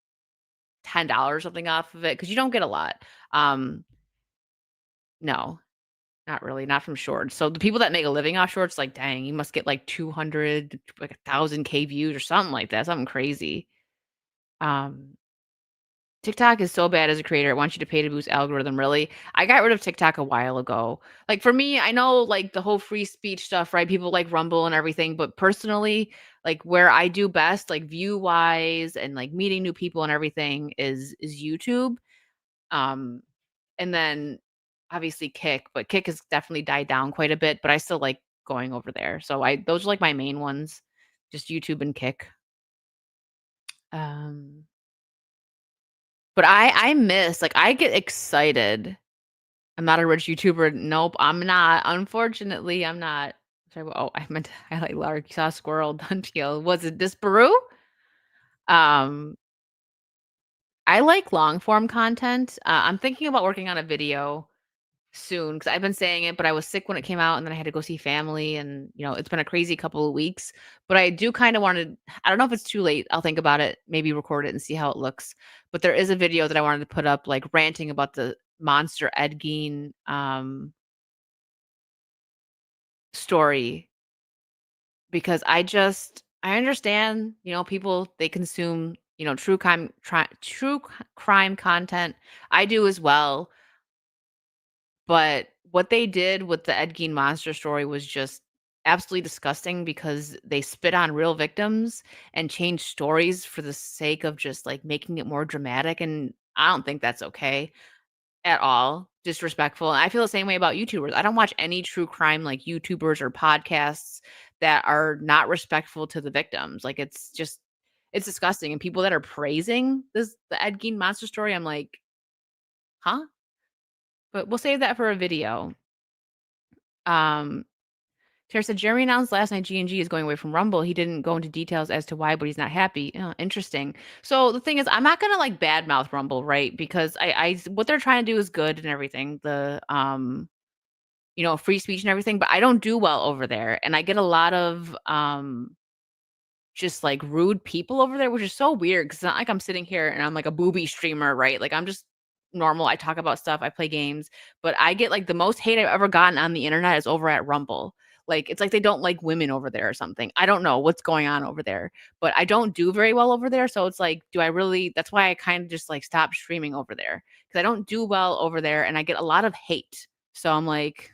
$10 something off of it because you don't get a lot. Um, no, not really, not from shorts. So the people that make a living off shorts, like, dang, you must get like 200, like 1,000K views or something like that, something crazy. Um, TikTok is so bad as a creator. It wants you to pay to boost algorithm, really. I got rid of TikTok a while ago. Like for me, I know like the whole free speech stuff, right? People like Rumble and everything, but personally, like where I do best, like view wise and like meeting new people and everything is YouTube. Um, and then obviously Kick, but Kick has definitely died down quite a bit, but I still like going over there. So I those are like my main ones, just YouTube and Kick. Um, but I miss like I get excited. I'm not a rich YouTuber. Nope, I'm not. Unfortunately, I'm not. Sorry, oh, I meant to highlight Lark. You saw a squirrel, Duntiel. Was it Disparu? Um, I like long form content. I'm thinking about working on a video soon because I've been saying it, but I was sick when it came out, and then I had to go see family, and it's been a crazy couple of weeks. But I do kind of want to. I don't know if it's too late. I'll think about it, maybe record it and see how it looks. But there is a video that I wanted to put up, like ranting about the monster Ed Gein story because I understand, people they consume, true crime content. I do as well, but what they did with the Ed Gein monster story was just absolutely disgusting because they spit on real victims and changed stories for the sake of just like making it more dramatic, and I don't think that's okay. At all, disrespectful, and I feel the same way about YouTubers. I don't watch any true crime, like, YouTubers or podcasts that are not respectful to the victims, like, it's disgusting, and people that are praising the Ed Gein monster story, I'm like, "Huh?" But we'll save that for a video. Um, Tara said, "Jeremy announced last night G&G is going away from Rumble. He didn't go into details as to why, but he's not happy." Oh, interesting. So, the thing is, I'm not gonna, like, badmouth Rumble, right? Because I what they're trying to do is good and everything, free speech and everything, but I don't do well over there, and I get a lot of, just, like, rude people over there, which is so weird because it's not like I'm sitting here and I'm, like, a booby streamer, right? Like, I'm just normal, I talk about stuff, I play games, but I get, like, the most hate I've ever gotten on the internet is over at Rumble. Like, it's like they don't like women over there or something. I don't know what's going on over there, but I don't do very well over there, so it's like, do I really that's why I kinda just, like, stopped streaming over there because I don't do well over there, and I get a lot of hate. So I'm like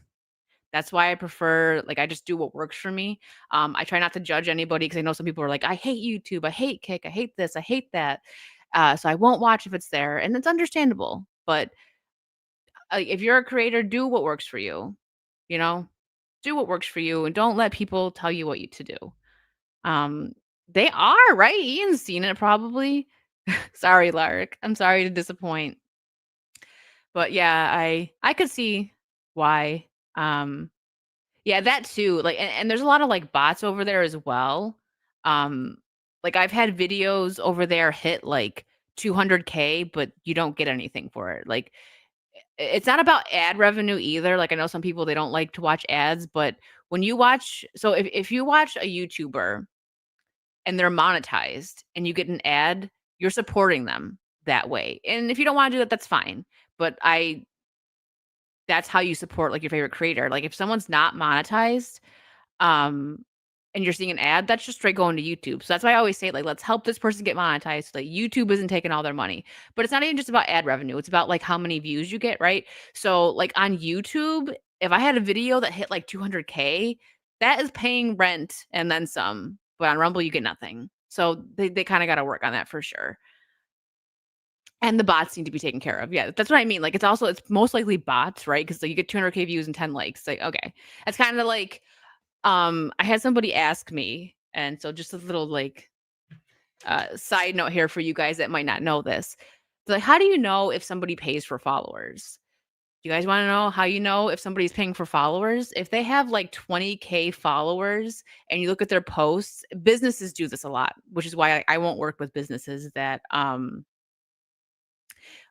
that's why I prefer like, I just do what works for me. I try not to judge anybody because I know some people are like, "I hate YouTube, I hate Kick, I hate this, I hate that." So I won't watch if it's there, and it's understandable. But, if you're a creator, do what works for you, you know? Do what works for you, and don't let people tell you what you to do. Um, they are, right? Ian's seen it probably. Sorry, Lark. I'm sorry to disappoint. But yeah, I could see why. Um Yeah, that too, like, and there's a lot of, like, bots over there as well. Um, like, I've had videos over there hit, like, 200K, but you don't get anything for it, like, it's not about ad revenue either, like, I know some people, they don't like to watch ads, but when you watch so if you watch a YouTuber and they're monetized and you get an ad, you're supporting them that way, and if you don't wanna do that, that's fine, but I that's how you support, like, your favorite creator, like, if someone's not monetized, um, and you're seeing an ad, that's just straight going to YouTube. So that's why I always say, like, let's help this person get monetized so that YouTube isn't taking all their money. But it's not even just about ad revenue. It's about like how many views you get, right? So like on YouTube, if I had a video that hit like 200K, that is paying rent and then some. But on Rumble, you get nothing. So they kind of got to work on that for sure. And the bots need to be taken care of. Yeah, that's what I mean. Like it's most likely bots, right? Because like, you get 200K views and 10 likes. Like, okay. It's kind of like I had somebody ask me, and so just a little like side note here for you guys that might not know this. Like, how do you know if somebody pays for followers? Do you guys want to know how you know if somebody's paying for followers? If they have like 20K followers and you look at their posts, businesses do this a lot, which is why I won't work with businesses that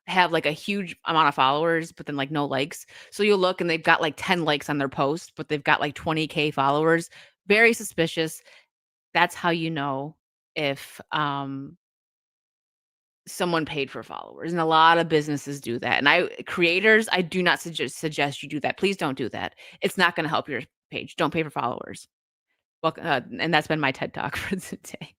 have like a huge amount of followers, but then like no likes. So you'll look and they've got like 10 likes on their post, but they've got like 20K followers. Very suspicious. That's how you know if, someone paid for followers, and a lot of businesses do that, and I do not suggest you do that. Please don't do that. It's not gonna help your page. Don't pay for followers. Well, and that's been my TED Talk for today.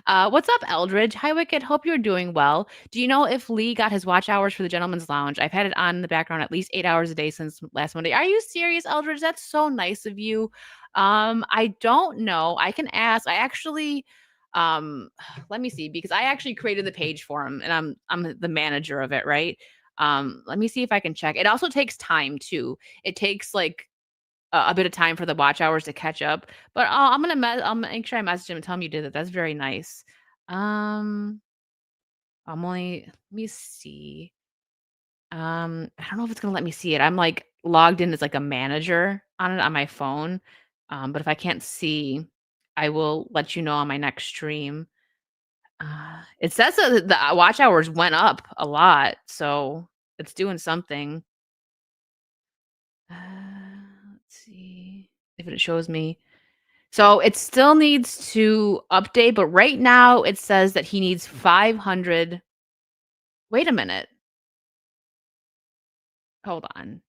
What's up, Eldridge? Hi, Wicked. Hope you're doing well. Do you know if Lee got his watch hours for the Gentleman's Lounge? I've had it on in the background at least 8 hours a day since last Monday. Are you serious, Eldridge? That's so nice of you. I don't know. I can ask. I actually, let me see because I actually created the page for him, and I'm the manager of it, right? Let me see if I can check. It also takes time too. It takes like a bit of time for the watch hours to catch up. But I'll make sure I message him and tell him you did that. That's very nice. Um, let me see. I don't know if it's gonna let me see it. I'm like logged in as like a manager on it on my phone. But if I can't see, I will let you know on my next stream. It says that the watch hours went up a lot, so it's doing something. Let's see if it shows me. So it still needs to update, but right now it says that he needs 500. Wait a minute. Hold on.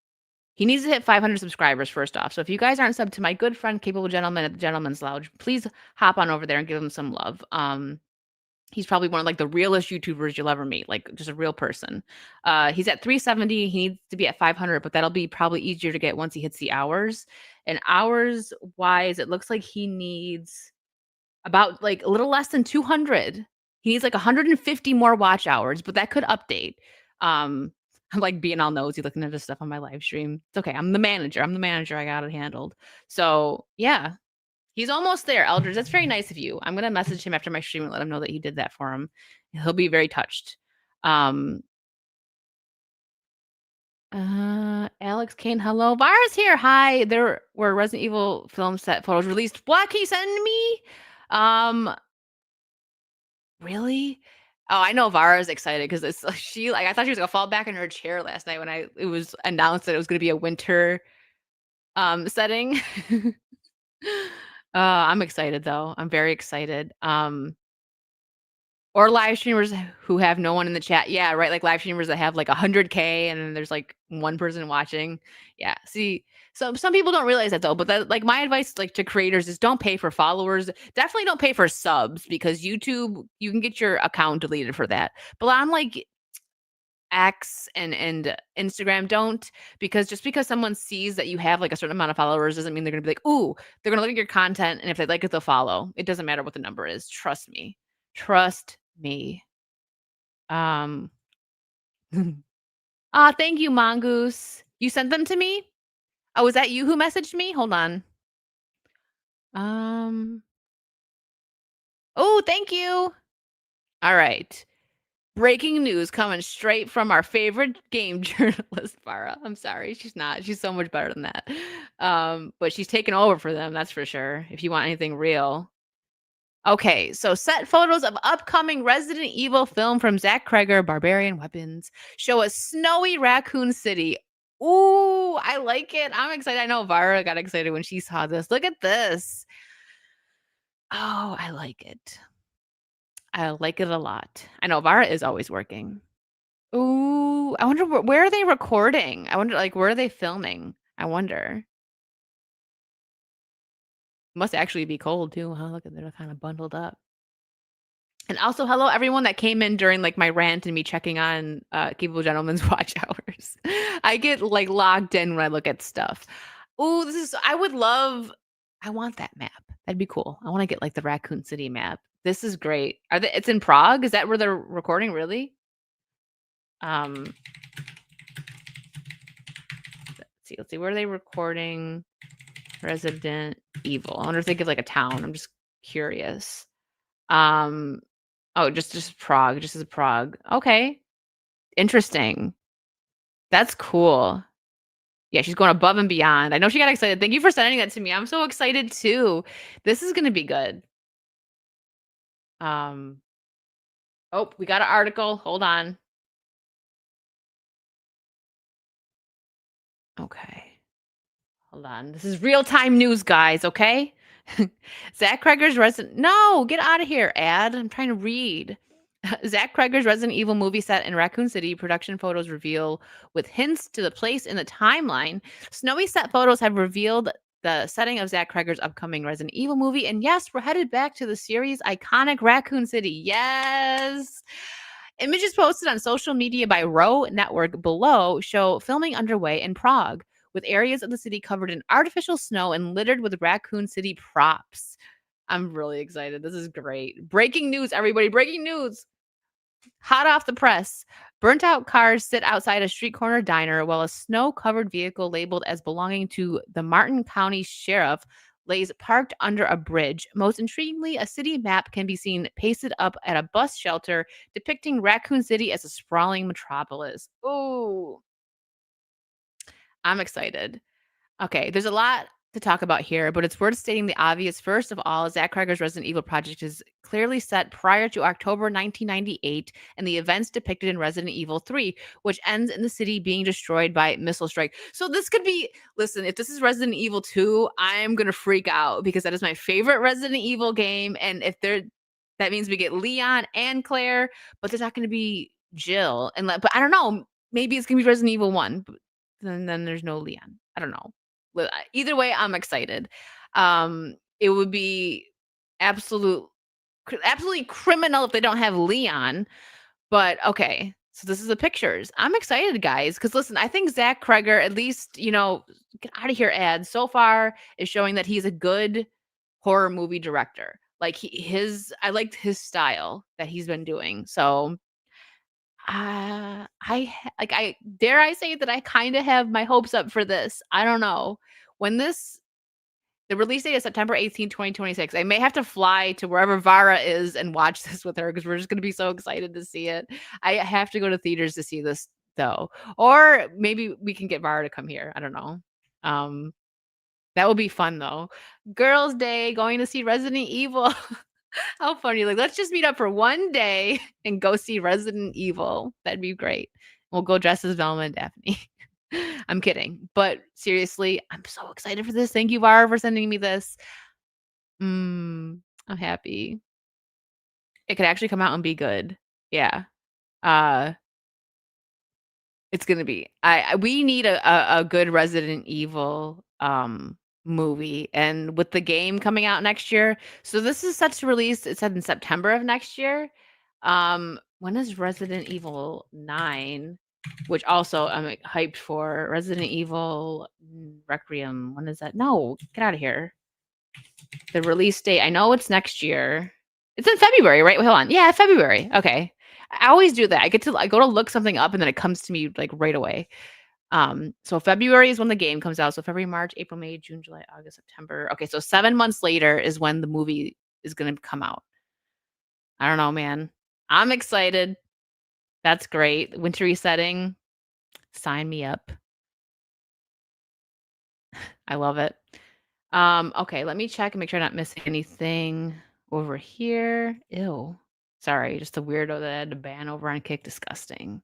He needs to hit 500 subscribers first off. So if you guys aren't subbed to my good friend, capable gentleman at the Gentleman's Lounge, please hop on over there and give him some love. He's probably one of like the realest YouTubers you'll ever meet, like just a real person. He's at 370. He needs to be at 500, but that'll be probably easier to get once he hits the hours. And hours wise, it looks like he needs about like a little less than 200. He needs like 150 more watch hours, but that could update. Um, I'm like being all nosy looking at this stuff on my live stream. It's okay. I'm the manager. I'm the manager. I got it handled. So yeah, he's almost there, Eldridge. That's very nice of you. I'm gonna message him after my stream and let him know that you did that for him. He'll be very touched. Um, Alex Kane, hello. Vara's here. Hi. There were Resident Evil film set photos released. What can you send me? Really? Oh, I know Vara's excited because it's she like I thought she was gonna fall back in her chair last night when it was announced that it was gonna be a winter setting. I'm excited though. I'm very excited. Or live streamers who have no one in the chat. Yeah, right. Like live streamers that have like 100K and then there's like one person watching. Yeah. See, so some people don't realize that though. But that, like my advice, like to creators, is don't pay for followers. Definitely don't pay for subs because YouTube, you can get your account deleted for that. But I'm like X and Instagram don't, because just because someone sees that you have like a certain amount of followers doesn't mean they're gonna be like, ooh, they're gonna look at your content and if they like it, they'll follow. It doesn't matter what the number is. Trust me. Trust me. Um, thank you, Mongoose. You sent them to me? Oh, was that you who messaged me? Hold on. Um, oh, thank you. All right. Breaking news coming straight from our favorite game journalist, Farah. I'm sorry, she's not. She's so much better than that. But she's taken over for them, that's for sure. If you want anything real. Okay, so set photos of upcoming Resident Evil film from Zach Kreger, Barbarian Weapons, show a snowy Raccoon City. Ooh, I like it. I'm excited. I know Vara got excited when she saw this. Look at this. Oh, I like it. I like it a lot. I know Vara is always working. Ooh, I wonder where are they recording? I wonder, like, where are they filming? I wonder. Must actually be cold too, huh? Look at they're kind of bundled up. And also, hello everyone that came in during like my rant and me checking on Capable Gentleman's watch hours. I get like logged in when I look at stuff. Ooh, I want that map. That'd be cool. I want to get like the Raccoon City map. This is great. It's in Prague? Is that where they're recording really? Um let's see. Where are they recording Resident Evil? I wonder if they give like a town. I'm just curious. Um oh, just Prague. Just as Prague. Okay. Interesting. That's cool. Yeah, she's going above and beyond. I know she got excited. Thank you for sending that to me. I'm so excited too. This is gonna be good. Um, oh, we got an article. Hold on. Okay. Hold on. This is real-time news, guys, okay? Zach Kreger's Resident No, get out of here, ad. I'm trying to read. Zach Kreger's Resident Evil movie set in Raccoon City production photos reveal with hints to the place in the timeline. Snowy set photos have revealed the setting of Zach Kreger's upcoming Resident Evil movie. And yes, we're headed back to the series' iconic Raccoon City. Yes. Images posted on social media by Row Network below show filming underway in Prague, with areas of the city covered in artificial snow and littered with Raccoon City props. I'm really excited. This is great. Breaking news, everybody. Breaking news. Hot off the press. Burnt out cars sit outside a street corner diner while a snow covered vehicle labeled as belonging to the Martin County Sheriff lays parked under a bridge. Most intriguingly, a city map can be seen pasted up at a bus shelter depicting Raccoon City as a sprawling metropolis. Ooh, I'm excited. Okay, there's a lot. to talk about here, but it's worth stating the obvious. First of all, Zach Cregger's Resident Evil project is clearly set prior to October 1998 and the events depicted in Resident Evil 3, which ends in the city being destroyed by missile strike. So this could be, listen, if this is Resident Evil 2, I'm going to freak out because that is my favorite Resident Evil game. And if they're, that means we get Leon and Claire, but there's not going to be Jill. And but I don't know. Maybe it's going to be Resident Evil 1, but then there's no Leon. I don't know. Well, either way, I'm excited. It would be absolute absolutely criminal if they don't have Leon, but okay. So this is the pictures. I'm excited, guys, because listen, I think Zach Kreger, at least, get out of here ad so far is showing that he's a good horror movie director. Like I liked his style that he's been doing. So I dare I say that I kinda have my hopes up for this. I don't know. When this the release date is September 18th, 2026. I may have to fly to wherever Vara is and watch this with her because 'cause we're just gonna be so excited to see it. I have to go to theaters to see this, though. Or maybe we can get Vara to come here. I don't know. Um, that would be fun, though. Girls' Day, going to see Resident Evil. How funny. Like, let's just meet up for one day and go see Resident Evil. That'd be great. We'll go dress as Velma and Daphne. I'm kidding. But seriously, I'm so excited for this. Thank you, Vara, for sending me this. I'm happy. It could actually come out and be good. Yeah. Uh It's gonna be. We need a good Resident Evil, movie, and with the game coming out next year, so this is set to release, it said in September of next year. When is Resident Evil 9? Which also I'm, like, hyped for. Resident Evil, Requiem, when is that? No, get out of here. The release date, I know it's next year. It's in February, right? Wait, hold on. Yeah, February. Okay. I always do that. I go to look something up and then it comes to me like right away. So February is when the game comes out. So February, March, April, May, June, July, August, September. Okay, so 7 months later is when the movie is gonna come out. I don't know, man. I'm excited. That's great. Wintry setting. Sign me up. I love it. Okay, let me check and make sure I'm not missing anything over here. Ew. Sorry, just a weirdo that I had to ban over on Kick. Disgusting.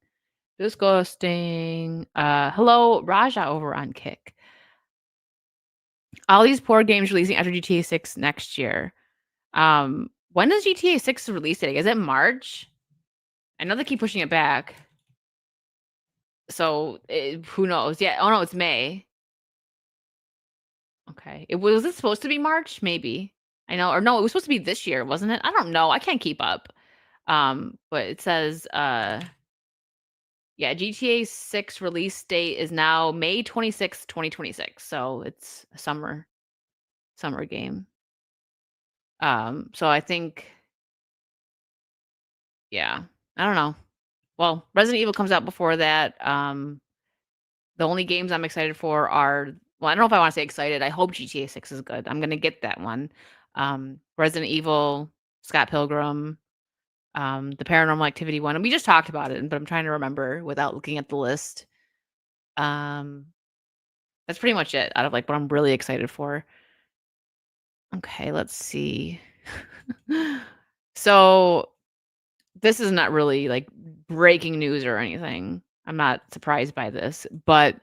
Disgusting. Hello, Raja over on Kick. All these poor games releasing after GTA 6 next year. When does GTA 6 release date? Is it March? I know they keep pushing it back. So who knows? Yeah. Oh no, it's May. Okay. Was it supposed to be March? Maybe. I know, or no, it was supposed to be this year, wasn't it? I don't know. I can't keep up. But it says yeah, GTA 6 release date is now May 26th, 2026. So it's a summer game. So I think, yeah, I don't know. Well, Resident Evil comes out before that. The only games I'm excited for are, well, I don't know if I want to say excited. I hope GTA 6 is good. I'm gonna get that one. Resident Evil, Scott Pilgrim, the Paranormal Activity one, and we just talked about it, but I'm trying to remember without looking at the list. Um, that's pretty much it out of like what I'm really excited for. Okay, let's see. So this is not really like breaking news or anything. I'm not surprised by this, but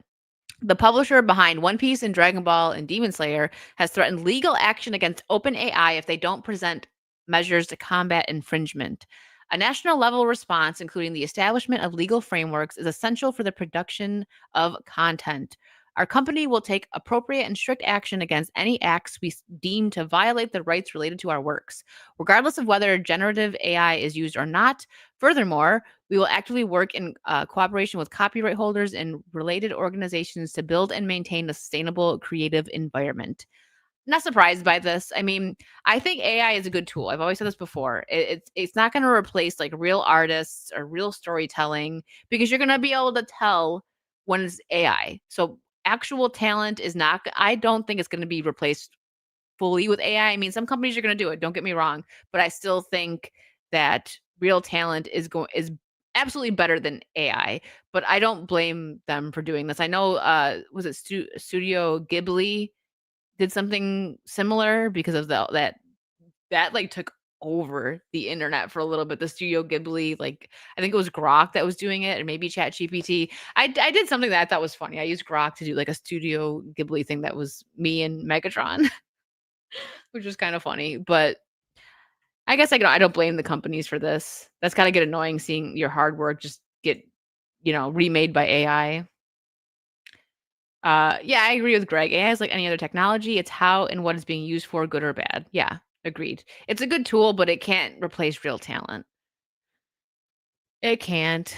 the publisher behind One Piece and Dragon Ball and Demon Slayer has threatened legal action against OpenAI if they don't present measures to combat infringement. A national level response, including the establishment of legal frameworks, is essential for the production of content. Our company will take appropriate and strict action against any acts we deem to violate the rights related to our works, regardless of whether generative AI is used or not. Furthermore, we will actively work in cooperation with copyright holders and related organizations to build and maintain a sustainable creative environment. Not surprised by this. I mean, I think AI is a good tool. I've always said this before. It's not going to replace like real artists or real storytelling because you're going to be able to tell when it's AI. So actual talent is not. I don't think it's going to be replaced fully with AI. I mean, some companies are going to do it. Don't get me wrong, but I still think that real talent is absolutely better than AI. But I don't blame them for doing this. I know. Was it Studio Ghibli? did something similar because of that, like, took over the internet for a little bit, the Studio Ghibli, like, I think it was Grok that was doing it or maybe ChatGPT. I did something that I thought was funny. I used Grok to do, like, a Studio Ghibli thing that was me and Megatron, which was kinda funny, but I guess I don't blame the companies for this. That's gotta get annoying seeing your hard work just get, remade by AI. Yeah, I agree with Greg. AI is like any other technology. It's how and what it's being used for, good or bad. Yeah, agreed. It's a good tool, but it can't replace real talent. It can't.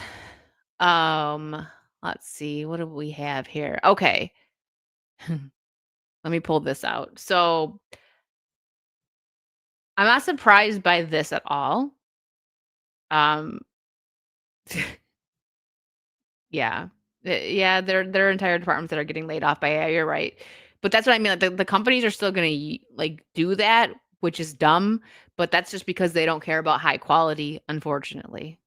Um, let's see. What do we have here? Okay. Let me pull this out. So I'm not surprised by this at all. Um, yeah. Yeah, there are entire departments that are getting laid off by AI, you're right. But that's what I mean, like, the companies are still gonna like, do that, which is dumb, but that's just because they don't care about high quality, unfortunately.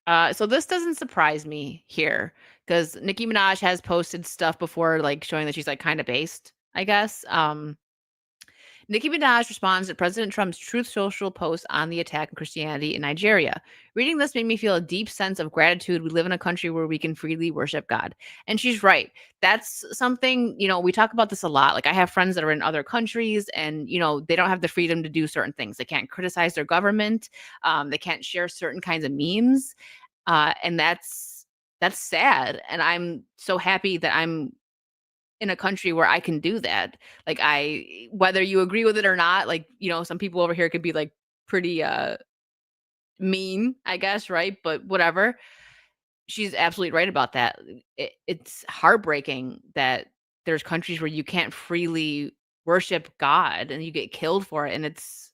So this doesn't surprise me here because Nicki Minaj has posted stuff before, like, showing that she's, like, kinda based, I guess. Nicki Minaj responds to President Trump's Truth Social post on the attack on Christianity in Nigeria. Reading this made me feel a deep sense of gratitude. We live in a country where we can freely worship God. And she's right. That's something, we talk about this a lot. Like, I have friends that are in other countries and, they don't have the freedom to do certain things. They can't criticize their government. They can't share certain kinds of memes. And that's sad. And I'm so happy that I'm in a country where I can do that. Like, whether you agree with it or not, like, some people over here could be like pretty mean, I guess, right? But whatever. She's absolutely right about that. It's heartbreaking that there's countries where you can't freely worship God and you get killed for it, and it's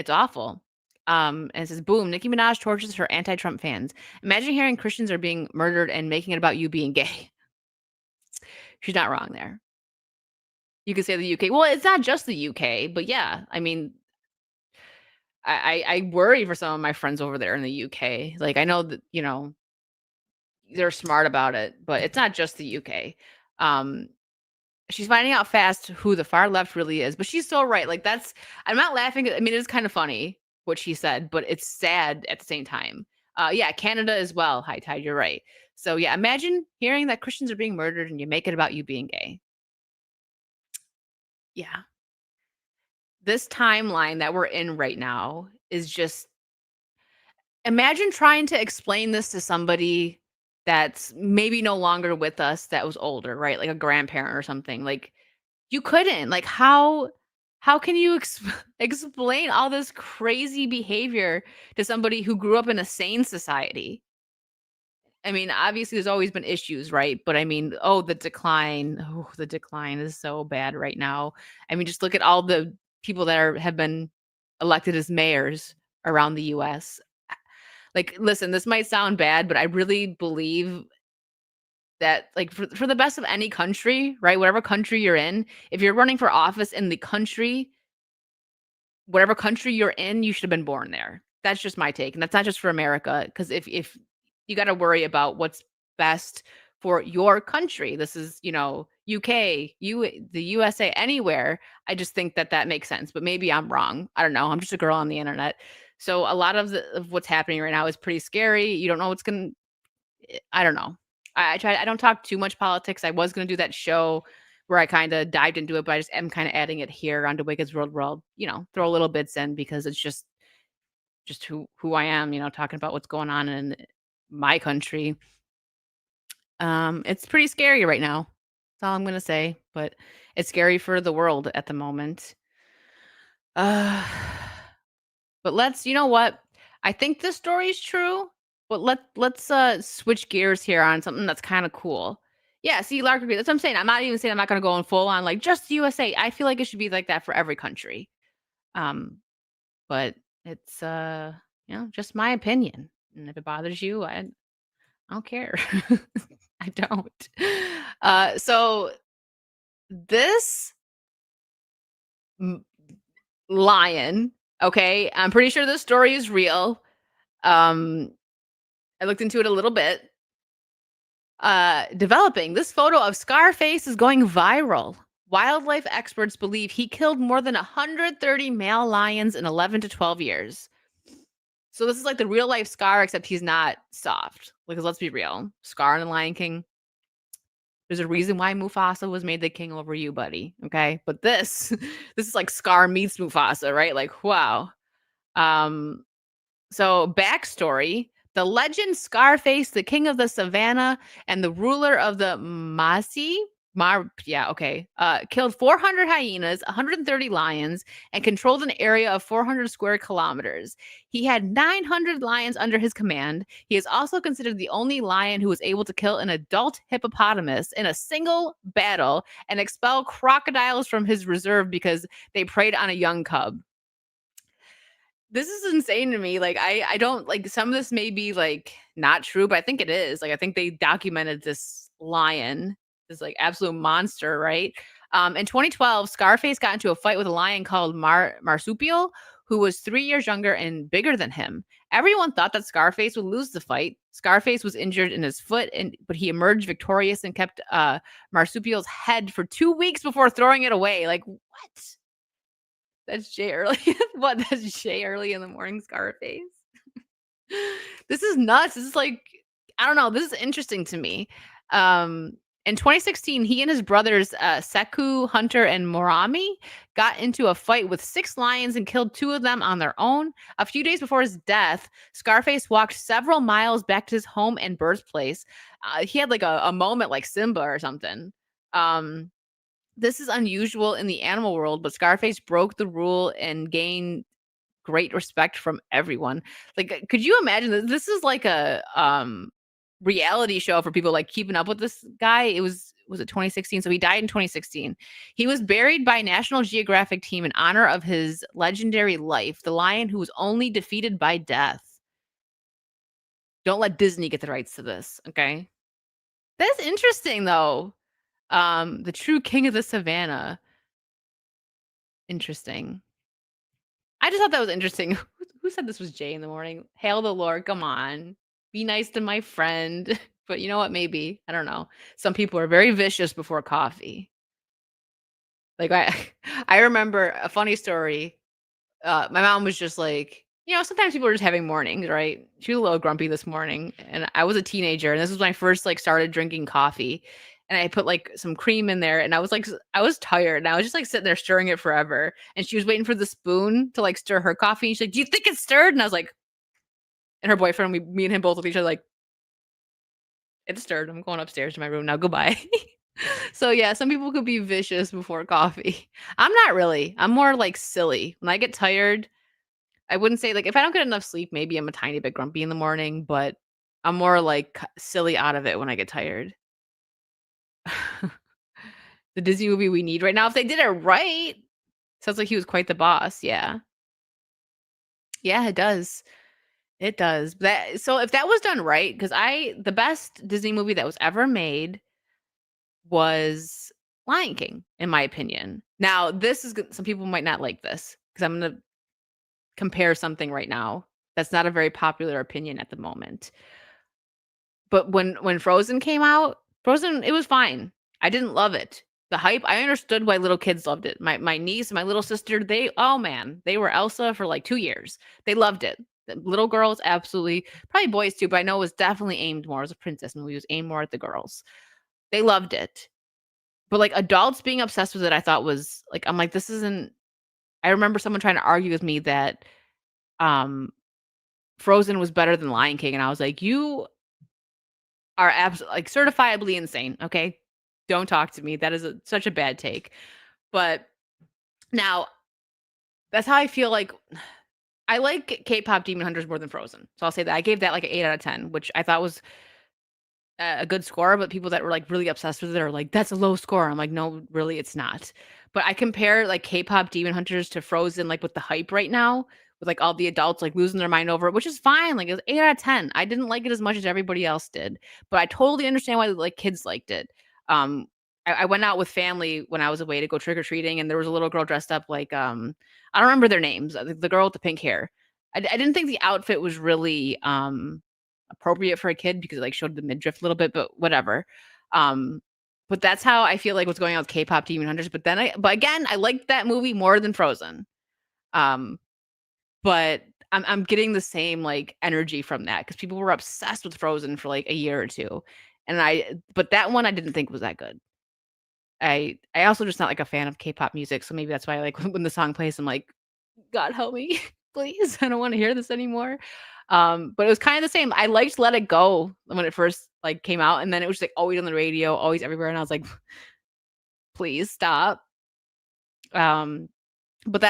awful. And it says, boom, Nicki Minaj tortures her anti-Trump fans. Imagine hearing Christians are being murdered and making it about you being gay. She's not wrong there. You could say the UK. Well, it's not just the UK, but yeah, I mean, I worry for some of my friends over there in the UK. Like, I know that, they're smart about it, but it's not just the UK. Um, she's finding out fast who the far left really is, but she's so right. Like, I'm not laughing. I mean, it's kind of funny what she said, but it's sad at the same time. Yeah, Canada as well. High tide, you're right. So yeah, imagine hearing that Christians are being murdered and you make it about you being gay. Yeah. This timeline that we're in right now is just imagine trying to explain this to somebody that's maybe no longer with us that was older, right? Like a grandparent or something. Like, you couldn't. Like, how can you explain all this crazy behavior to somebody who grew up in a sane society? I mean, obviously there's always been issues, right? But I mean, the decline is so bad right now. I mean, just look at all the people that have been elected as mayors around the US. Like, listen, this might sound bad, but I really believe that, like, for the best of any country, right? Whatever country you're in, if you're running for office in the country, whatever country you're in, you should have been born there. That's just my take, and that's not just for America. Because if you gotta worry about what's best for your country. This is, UK, the USA, anywhere. I just think that that makes sense, but maybe I'm wrong. I don't know. I'm just a girl on the internet. So a lot of what's happening right now is pretty scary. You don't know what's gonna I don't know. I don't talk too much politics. I was gonna do that show where I kinda dived into it, but I just am kinda adding it here onto Wicked's World, throw little bits in because it's just who I am, talking about what's going on in my country. It's pretty scary right now. That's all I'm gonna say, but it's scary for the world at the moment. Uh But you know what? I think this story is true, but let's switch gears here on something that's kind of cool. Yeah, see, Lark agrees. That's what I'm saying. I'm not even saying I'm not gonna go in full on like just the USA. I feel like it should be like that for every country. Um, but it's just my opinion. And if it bothers you, I don't care. I don't. So this m- lion, okay, I'm pretty sure this story is real. Um, I looked into it a little bit. Developing. This photo of Scarface is going viral. Wildlife experts believe he killed more than 130 male lions in 11 to 12 years. So this is like the real life Scar, except he's not soft. Because let's be real, Scar and the Lion King. There's a reason why Mufasa was made the king over you, buddy. Okay, but this, this is like Scar meets Mufasa, right? Like, wow. Um, So, backstory, the legend Scarface, the king of the savannah and the ruler of the killed 400 hyenas, 130 lions, and controlled an area of 400 square kilometers. He had 900 lions under his command. He is also considered the only lion who was able to kill an adult hippopotamus in a single battle and expel crocodiles from his reserve because they preyed on a young cub. This is insane to me. Like, I don't like some of this may be like not true, but I think it is. Like, I think they documented this lion, this like absolute monster, right? In 2012, Scarface got into a fight with a lion called Marsupial, who was 3 years younger and bigger than him. Everyone thought that Scarface would lose the fight. Scarface was injured in his foot, but he emerged victorious and kept Marsupial's head for 2 weeks before throwing it away. Like, what? That's Jay early. What? That's Jay early in the morning Scarface. This is nuts. This is like, I don't know. This is interesting to me. Um, in 2016, he and his brothers, Seku, Hunter, and Morami, got into a fight with 6 lions and killed 2 of them on their own. A few days before his death, Scarface walked several miles back to his home and birthplace. He had like a moment like Simba or something. Um, this is unusual in the animal world, but Scarface broke the rule and gained great respect from everyone. Like, could you imagine that this is like a reality show for people like keeping up with this guy? Was it 2016? So he died in 2016. He was buried by National Geographic team in honor of his legendary life, the lion who was only defeated by death. Don't let Disney get the rights to this, okay? That's interesting though. The true king of the savannah. Interesting. I just thought that was interesting. Who said this was Jay in the morning? Hail the Lord, come on. Be nice to my friend. But you know what? Maybe. I don't know. Some people are very vicious before coffee. Like I remember a funny story. My mom was just like, sometimes people are just having mornings, right? She was a little grumpy this morning, and I was a teenager, and this was when I first like started drinking coffee, and I put like some cream in there, and I was like, I was tired, and I was just like sitting there stirring it forever, and she was waiting for the spoon to like stir her coffee. And she's like, "Do you think it's stirred?" And I was like, and her boyfriend, me and him both with each other, like, it's stirred. I'm going upstairs to my room now. Goodbye. So yeah, some people could be vicious before coffee. I'm not really. I'm more like silly. When I get tired, I wouldn't say like if I don't get enough sleep, maybe I'm a tiny bit grumpy in the morning, but I'm more like silly out of it when I get tired. The Disney movie we need right now, if they did it right, sounds like he was quite the boss. Yeah. Yeah, it does. It does. That so if that was done right, because the best Disney movie that was ever made was Lion King, in my opinion. Now, this is some people might not like this because I'm gonna compare something right now that's not a very popular opinion at the moment. But when Frozen came out, Frozen, it was fine. I didn't love it. The hype, I understood why little kids loved it. My niece, my little sister, oh man, they were Elsa for like 2 years. They loved it. The little girls absolutely, probably boys too, but I know it was definitely aimed more as a princess movie. It was aimed more at the girls. They loved it. But like adults being obsessed with it, I thought was like, I'm like, this isn't. I remember someone trying to argue with me that um Frozen was better than Lion King, and I was like, "You are like certifiably insane." Okay, don't talk to me. That is such a bad take. But now that's how I feel. Like I like K-pop Demon Hunters more than Frozen, so I'll say that I gave that like an 8 out of 10, which I thought was a good score. But people that were like really obsessed with it are like, "That's a low score." I'm like, "No, really, it's not." But I compare like K-pop Demon Hunters to Frozen, like with the hype right now, with like all the adults like losing their mind over it, which is fine. Like it's 8 out of 10. I didn't like it as much as everybody else did, but I totally understand why like kids liked it. Um, I went out with family when I was away to go trick or treating, and there was a little girl dressed up like I don't remember their names. The girl with the pink hair. I didn't think the outfit was really appropriate for a kid because it, like, showed the midriff a little bit, but whatever. Um, but that's how I feel like what's going on with K-pop Demon Hunters, but again, I liked that movie more than Frozen. Um, but I'm getting the same, like, energy from that because people were obsessed with Frozen for, like, a year or 2, and but that one I didn't think was that good. I also just not, like, a fan of K-pop music, so maybe that's why, like, when the song plays, I'm like, "God help me, please, I don't wanna hear this anymore." But it was kinda the same. I liked Let It Go when it first, like, came out, and then it was, like, always on the radio, always everywhere, and I was like, "Please stop." Um, but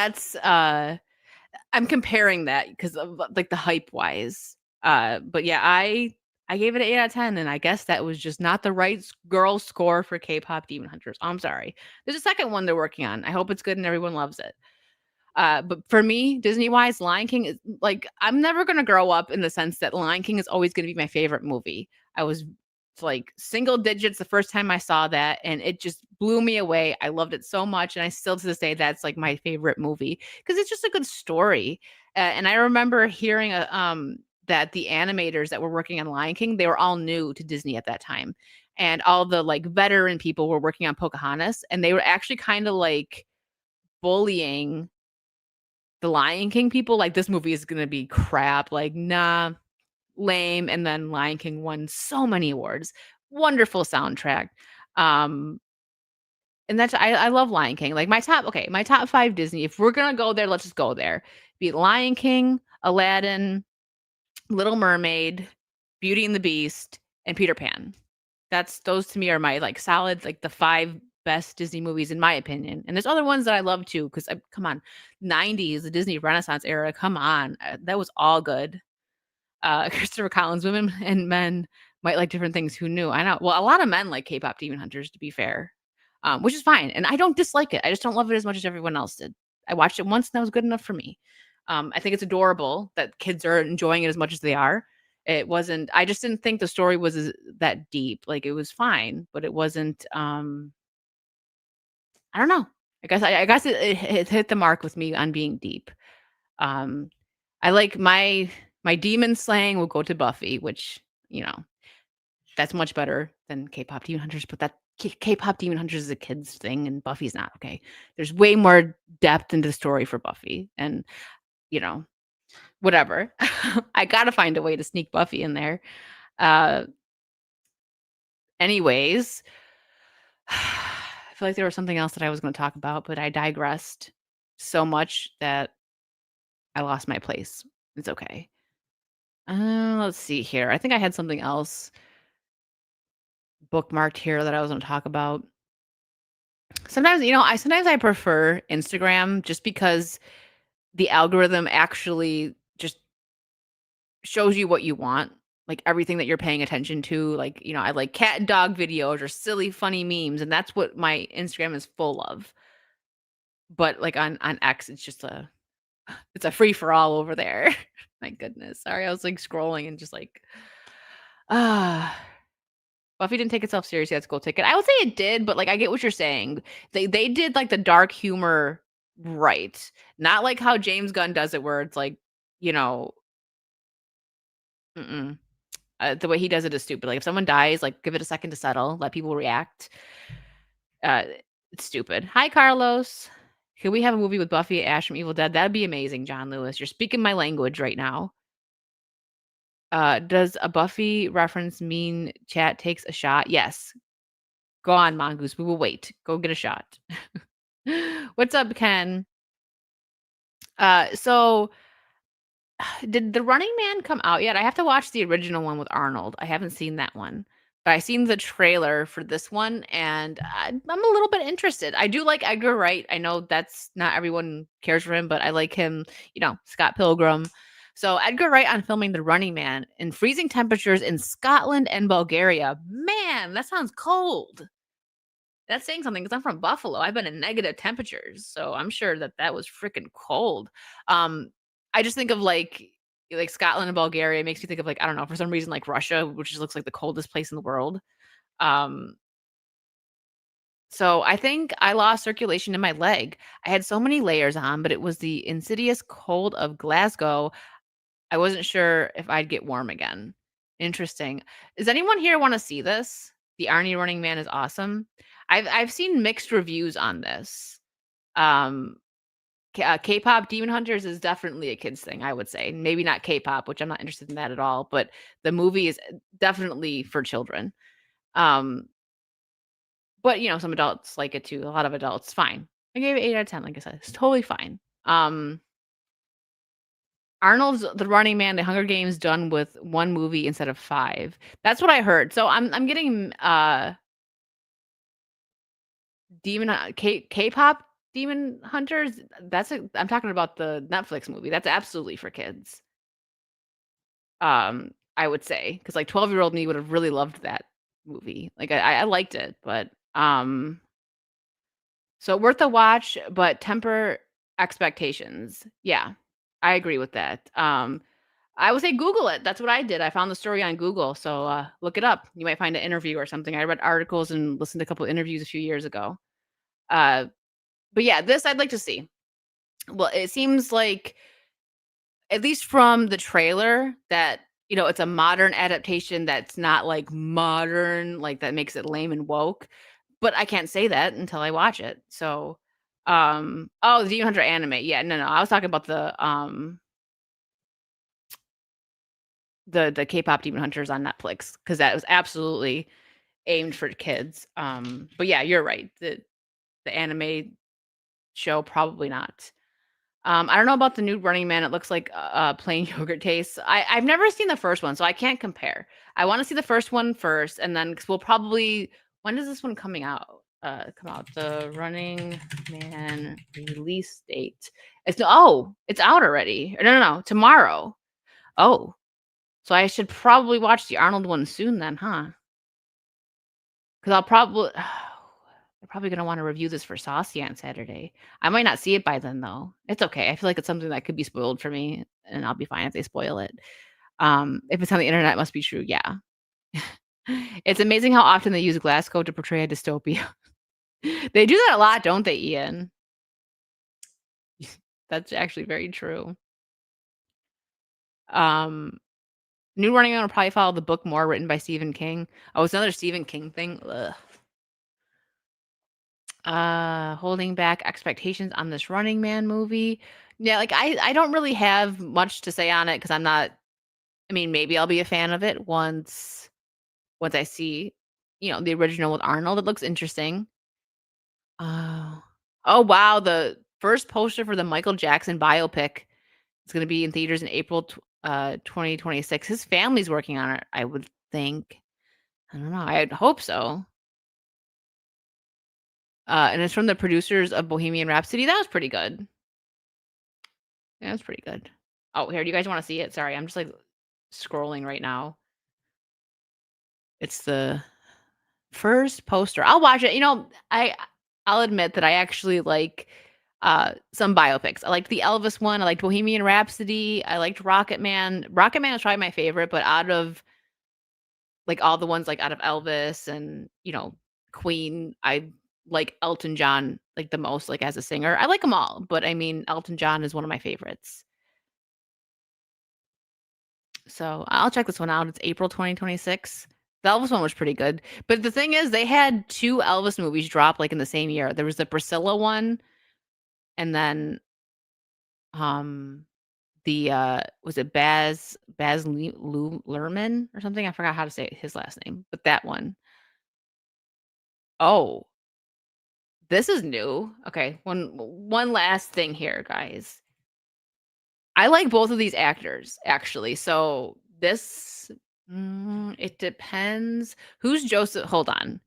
I'm comparing that because of, like, the hype wise. But yeah, I gave it an 8 out of 10, and I guess that was just not the right girl score for K-pop Demon Hunters. I'm sorry. There's a second one they're working on. I hope it's good and everyone loves it. But for me, Disney-wise, Lion King is like, I'm never gonna grow up in the sense that Lion King is always gonna be my favorite movie. I was like single digits the first time I saw that, and it just blew me away. I loved it so much, and I still to this day that's like my favorite movie because it's just a good story. And I remember hearing that the animators that were working on Lion King, they were all new to Disney at that time, and all the like veteran people were working on Pocahontas, and they were actually kind of like bullying the Lion King people, like, "This movie is gonna be crap," like, "Nah, lame," and then Lion King won so many awards. Wonderful soundtrack. Um, and that's I love Lion King. Like, my top 5 Disney, if we're gonna go there, let's just go there. Be it Lion King, Aladdin, Little Mermaid, Beauty and the Beast, and Peter Pan. That's those to me are my, like, solid, like, the 5 best Disney movies in my opinion, and there's other ones that I love too, 'cause come on, '90s, the Disney Renaissance era, come on, that was all good. Christopher Collins, women and men might like different things, who knew? I know. Well, a lot of men like K-pop Demon Hunters, to be fair, which is fine, and I don't dislike it, I just don't love it as much as everyone else did. I watched it once, and that was good enough for me. I think it's adorable that kids are enjoying it as much as they are. It wasn't I just didn't think the story was that deep, like, it was fine, but it wasn't, I don't know. I guess it hit the mark with me on being deep. Um, I like my demon slaying will go to Buffy, which, you know, that's much better than K-pop Demon Hunters, but that K-pop Demon Hunters is a kid's thing and Buffy's not, okay? There's way more depth into the story for Buffy and, you know, whatever. I gotta find a way to sneak Buffy in there. Uh, anyways, I feel like there was something else that I was gonna talk about, but I digressed so much that I lost my place. It's okay. Let's see here. I think I had something else bookmarked here that I was gonna talk about. Sometimes, sometimes I prefer Instagram just because the algorithm actually just shows you what you want, like everything that you're paying attention to. Like, I like cat and dog videos or silly, funny memes, and that's what my Instagram is full of. But like on X, it's a free for all over there. My goodness. Sorry, I was like scrolling and just like ah. Buffy didn't take itself seriously, that's a gold ticket. I would say it did, but, like, I get what you're saying. They did, like, the dark humor right. Not like how James Gunn does it where it's like, you know mm-mm. The way he does it is stupid. Like, if someone dies, like, give it a second to settle, let people react. Uh, it's stupid. Hi, Carlos. Could we have a movie with Buffy, Ash from Evil Dead? That'd be amazing, John Lewis. You're speaking my language right now. Does a Buffy reference mean chat takes a shot? Yes. Go on, Mongoose. We will wait. Go get a shot. What's up, Ken? So did The Running Man come out yet? I have to watch the original one with Arnold. I haven't seen that one. But I seen the trailer for this one and I'm a little bit interested. I do like Edgar Wright. I know that's not everyone cares for him, but I like him, Scott Pilgrim. So Edgar Wright on filming The Running Man in freezing temperatures in Scotland and Bulgaria. Man, that sounds cold. That's saying something 'cause I'm from Buffalo. I've been in negative temperatures, so I'm sure that that was freaking cold. Um, I just think of, like Scotland and Bulgaria makes me think of, like, I don't know, for some reason, like, Russia, which just looks like the coldest place in the world. Um, so I think I lost circulation in my leg. I had so many layers on, but it was the insidious cold of Glasgow. I wasn't sure if I'd get warm again. Interesting. Does anyone here wanna see this? The Arnie Running Man is awesome. I've seen mixed reviews on this. Um, K-pop Demon Hunters is definitely a kids thing, I would say. Maybe not K-pop, which I'm not interested in that at all, but the movie is definitely for children. Um, but, some adults like it too, a lot of adults, fine. I gave it 8 out of 10, like I said, it's totally fine. Arnold's The Running Man, The Hunger Games done with 1 movie instead of 5. That's what I heard. So I'm getting, K-pop Demon Hunters. I'm talking about the Netflix movie. That's absolutely for kids. I would say, because like 12-year-old me would have really loved that movie. Like I liked it, but, so worth a watch, but temper expectations. Yeah, I agree with that. I would say Google it. That's what I did. I found the story on Google, so, look it up. You might find an interview or something. I read articles and listened to a couple interviews a few years ago. Uh, but yeah, this I'd like to see. Well, it seems like, at least from the trailer, that, it's a modern adaptation that's not, like, modern, like, that makes it lame and woke, but I can't say that until I watch it. So, oh, the Demon Hunter anime. Yeah, no, no, I was talking about the K-pop Demon Hunters on Netflix, because that was absolutely aimed for kids. But yeah, you're right. The anime show, probably not. I don't know about the new Running Man. It looks like, plain yogurt taste. I've never seen the first one, so I can't compare. I wanna see the first one first, and then, 'cause we'll probably, when is this one coming out? Come out, the Running Man release date. It's out already. No, no, no, tomorrow. Oh, so I should probably watch the Arnold one soon then, huh? 'Cause I'll probably I'm probably gonna wanna review this for Saucy on Saturday. I might not see it by then, though. It's okay. I feel like it's something that could be spoiled for me, and I'll be fine if they spoil it. If it's on the internet, it must be true, yeah. It's amazing how often they use Glasgow to portray a dystopia. They do that a lot, don't they, Ian? That's actually very true. Um, New Running Man will probably follow the book more, written by Stephen King. Oh, it's another Stephen King thing? Ugh. Holding back expectations on this Running Man movie. Yeah, like, I don't really have much to say on it, because 'cause I'm not, I mean, maybe I'll be a fan of it once I see, the original with Arnold. It looks interesting. Oh. Oh, wow, the first poster for the Michael Jackson biopic is gonna be in theaters in April 2026. His family's working on it, I would think. I don't know, I'd hope so. And it's from the producers of Bohemian Rhapsody. That was pretty good. Yeah, that's pretty good. Oh, here, do you guys wanna see it? Sorry, I'm just, like, scrolling right now. It's the first poster. I'll watch it. I'll admit that I actually like, some biopics. I liked the Elvis one, I liked Bohemian Rhapsody, I liked Rocket Man. Rocket Man was probably my favorite, but out of, like, all the ones, like, out of Elvis and, Queen, I like Elton John, like, the most, like, as a singer. I like them all, but, I mean, Elton John is one of my favorites. So, I'll check this one out. It's April 2026. The Elvis one was pretty good, but the thing is they had 2 Elvis movies drop, like, in the same year. There was the Priscilla one, and then, um, was it Baz Luhrmann or something? I forgot how to say his last name, but that one. Oh, this is new. Okay, one last thing here, guys. I like both of these actors, actually. So it depends. Who's Joseph? Hold on.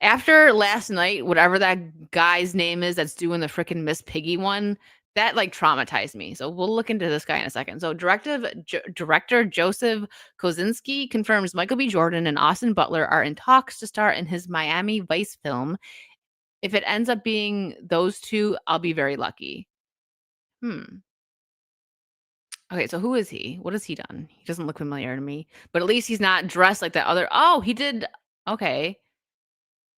After last night, whatever that guy's name is that's doing the frickin' Miss Piggy one, that like traumatized me. So we'll look into this guy in a second. So director Joseph Kosinski confirms Michael B. Jordan and Austin Butler are in talks to star in his Miami Vice film. If it ends up being those two, I'll be very lucky. Hmm. Okay, so who is he? What has he done? He doesn't look familiar to me, but at least he's not dressed like that other. Oh, he did. Okay.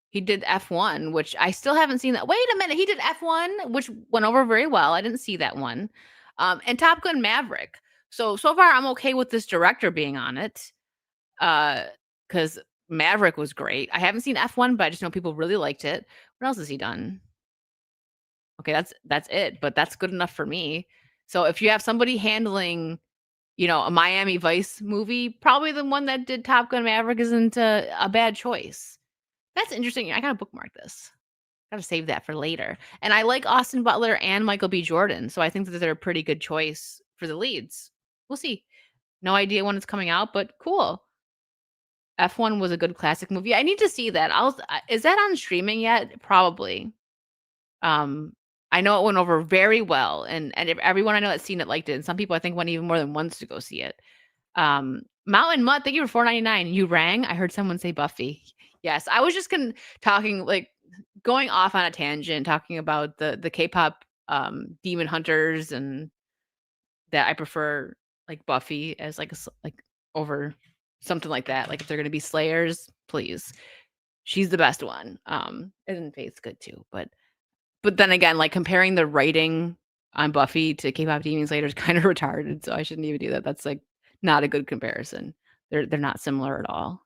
He did F1, which I still haven't seen that. Wait a minute, he did F1, which went over very well. I didn't see that one. And Top Gun Maverick. So far I'm okay with this director being on it. Because Maverick was great. I haven't seen F1, but I just know people really liked it. What else has he done? Okay, that's it, but that's good enough for me. So if you have somebody handling, a Miami Vice movie, probably the one that did Top Gun: Maverick isn't a bad choice. That's interesting. I gotta bookmark this. Gotta save that for later. And I like Austin Butler and Michael B. Jordan, so I think that they're a pretty good choice for the leads. We'll see. No idea when it's coming out, but cool. F1 was a good classic movie. I need to see that. Is that on streaming yet? Probably. Um, I know it went over very well, and if everyone I know that's seen it liked it, and some people I think went even more than once to go see it. Mountain Mutt, thank you for 4.99. You rang? I heard someone say Buffy. Yes, I was just talking, like, going off on a tangent, talking about the K-pop, demon hunters, and that I prefer, like, Buffy as, like, over something like that. Like, if they're gonna be slayers, please. She's the best one. And Faith's good too, but then again, like, comparing the writing on Buffy to K-pop Demon Slayer is kinda retarded, so I shouldn't even do that. That's, like, not a good comparison. They're not similar at all.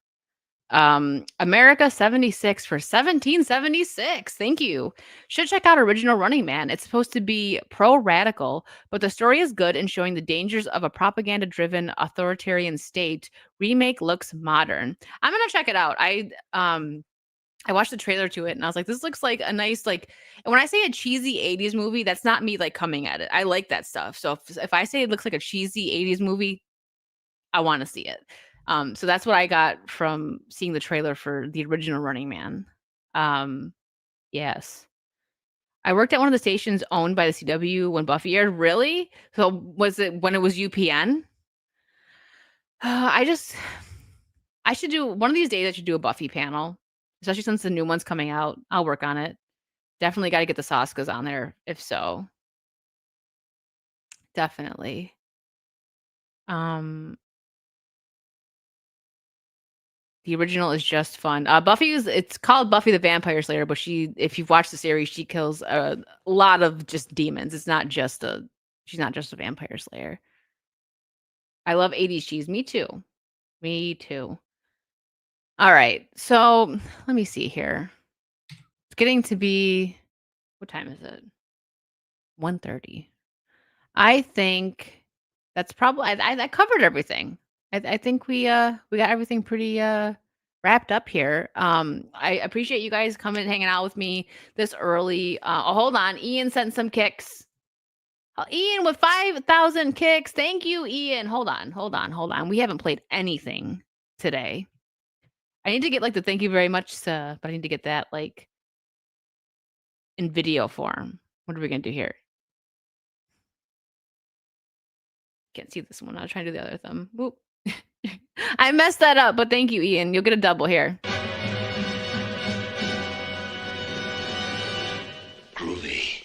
America 76 for 1776. Thank you. Should check out Original Running Man. It's supposed to be pro-radical, but the story is good in showing the dangers of a propaganda-driven authoritarian state. Remake looks modern. I'm gonna check it out. I watched the trailer to it and I was like, this looks like a nice, like, and when I say a cheesy 80s movie, that's not me like coming at it. I like that stuff. So if I say it looks like a cheesy 80s movie, I want to see it. So that's what I got from seeing the trailer for the Original Running Man. Um, yes. I worked at one of the stations owned by the CW when Buffy aired. Really? So was it when it was UPN? I just I should do one of these days. I should do a Buffy panel, especially since the new one's coming out. I'll work on it. Definitely got to get the Saskas on there. If so, definitely. Um, the original is just fun. It's called Buffy the Vampire Slayer, but if you've watched the series, she kills a lot of just demons. She's not just a vampire slayer. I love 80s cheese. Me too. Me too. All right. So let me see here. It's getting to be, what time is it? 1:30. I think that's probably I covered everything. I think we got everything pretty wrapped up here. I appreciate you guys coming and hanging out with me this early. Oh, hold on, Ian sent some kicks. Ian with 5,000 kicks. Thank you, Ian. Hold on. We haven't played anything today. I need to get like the thank you very much, but I need to get that like in video form. What are we gonna do here? Can't see this one. I was trying to do the other thumb. Whoop. I messed that up, but thank you, Ian. You'll get a double here. Groovy.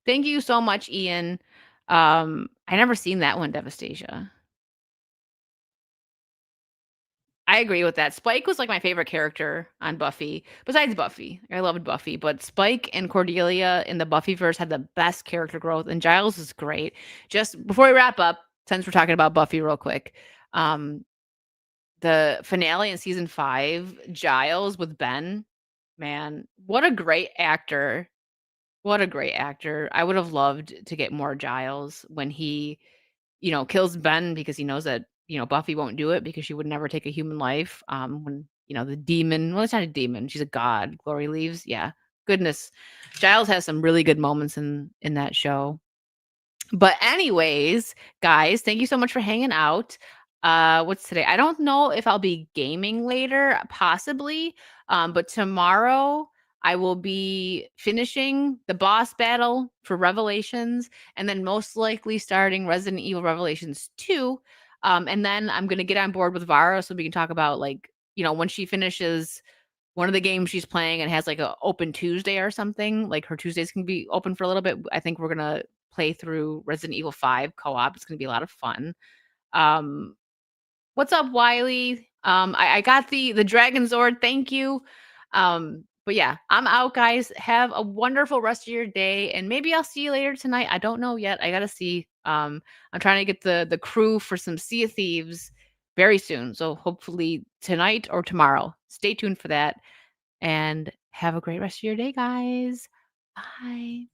Thank you so much, Ian. I never seen that one, Devastasia. I agree with that. Spike was like my favorite character on Buffy, besides Buffy. I loved Buffy, but Spike and Cordelia in the Buffyverse had the best character growth, and Giles is great. Just before we wrap up, since we're talking about Buffy real quick, the finale in season 5, Giles with Ben, man, what a great actor. What a great actor. I would have loved to get more Giles when he, kills Ben because he knows that, Buffy won't do it because she would never take a human life. When, the demon, well, it's not a demon, she's a god. Glory leaves. Yeah. Goodness. Giles has some really good moments in that show. But anyways, guys, thank you so much for hanging out. What's today? I don't know if I'll be gaming later, possibly. But tomorrow I will be finishing the boss battle for Revelations and then most likely starting Resident Evil Revelations 2. And then I'm gonna get on board with Vara so we can talk about like, when she finishes one of the games she's playing and has like a open Tuesday or something, like her Tuesdays can be open for a little bit. I think we're gonna play through Resident Evil 5 co-op. It's gonna be a lot of fun. Um, what's up, Wiley? I got the Dragon Zord. Thank you. But yeah, I'm out, guys. Have a wonderful rest of your day, and maybe I'll see you later tonight. I don't know yet. I gotta see. I'm trying to get the crew for some Sea of Thieves very soon, so hopefully tonight or tomorrow. Stay tuned for that, and have a great rest of your day, guys. Bye.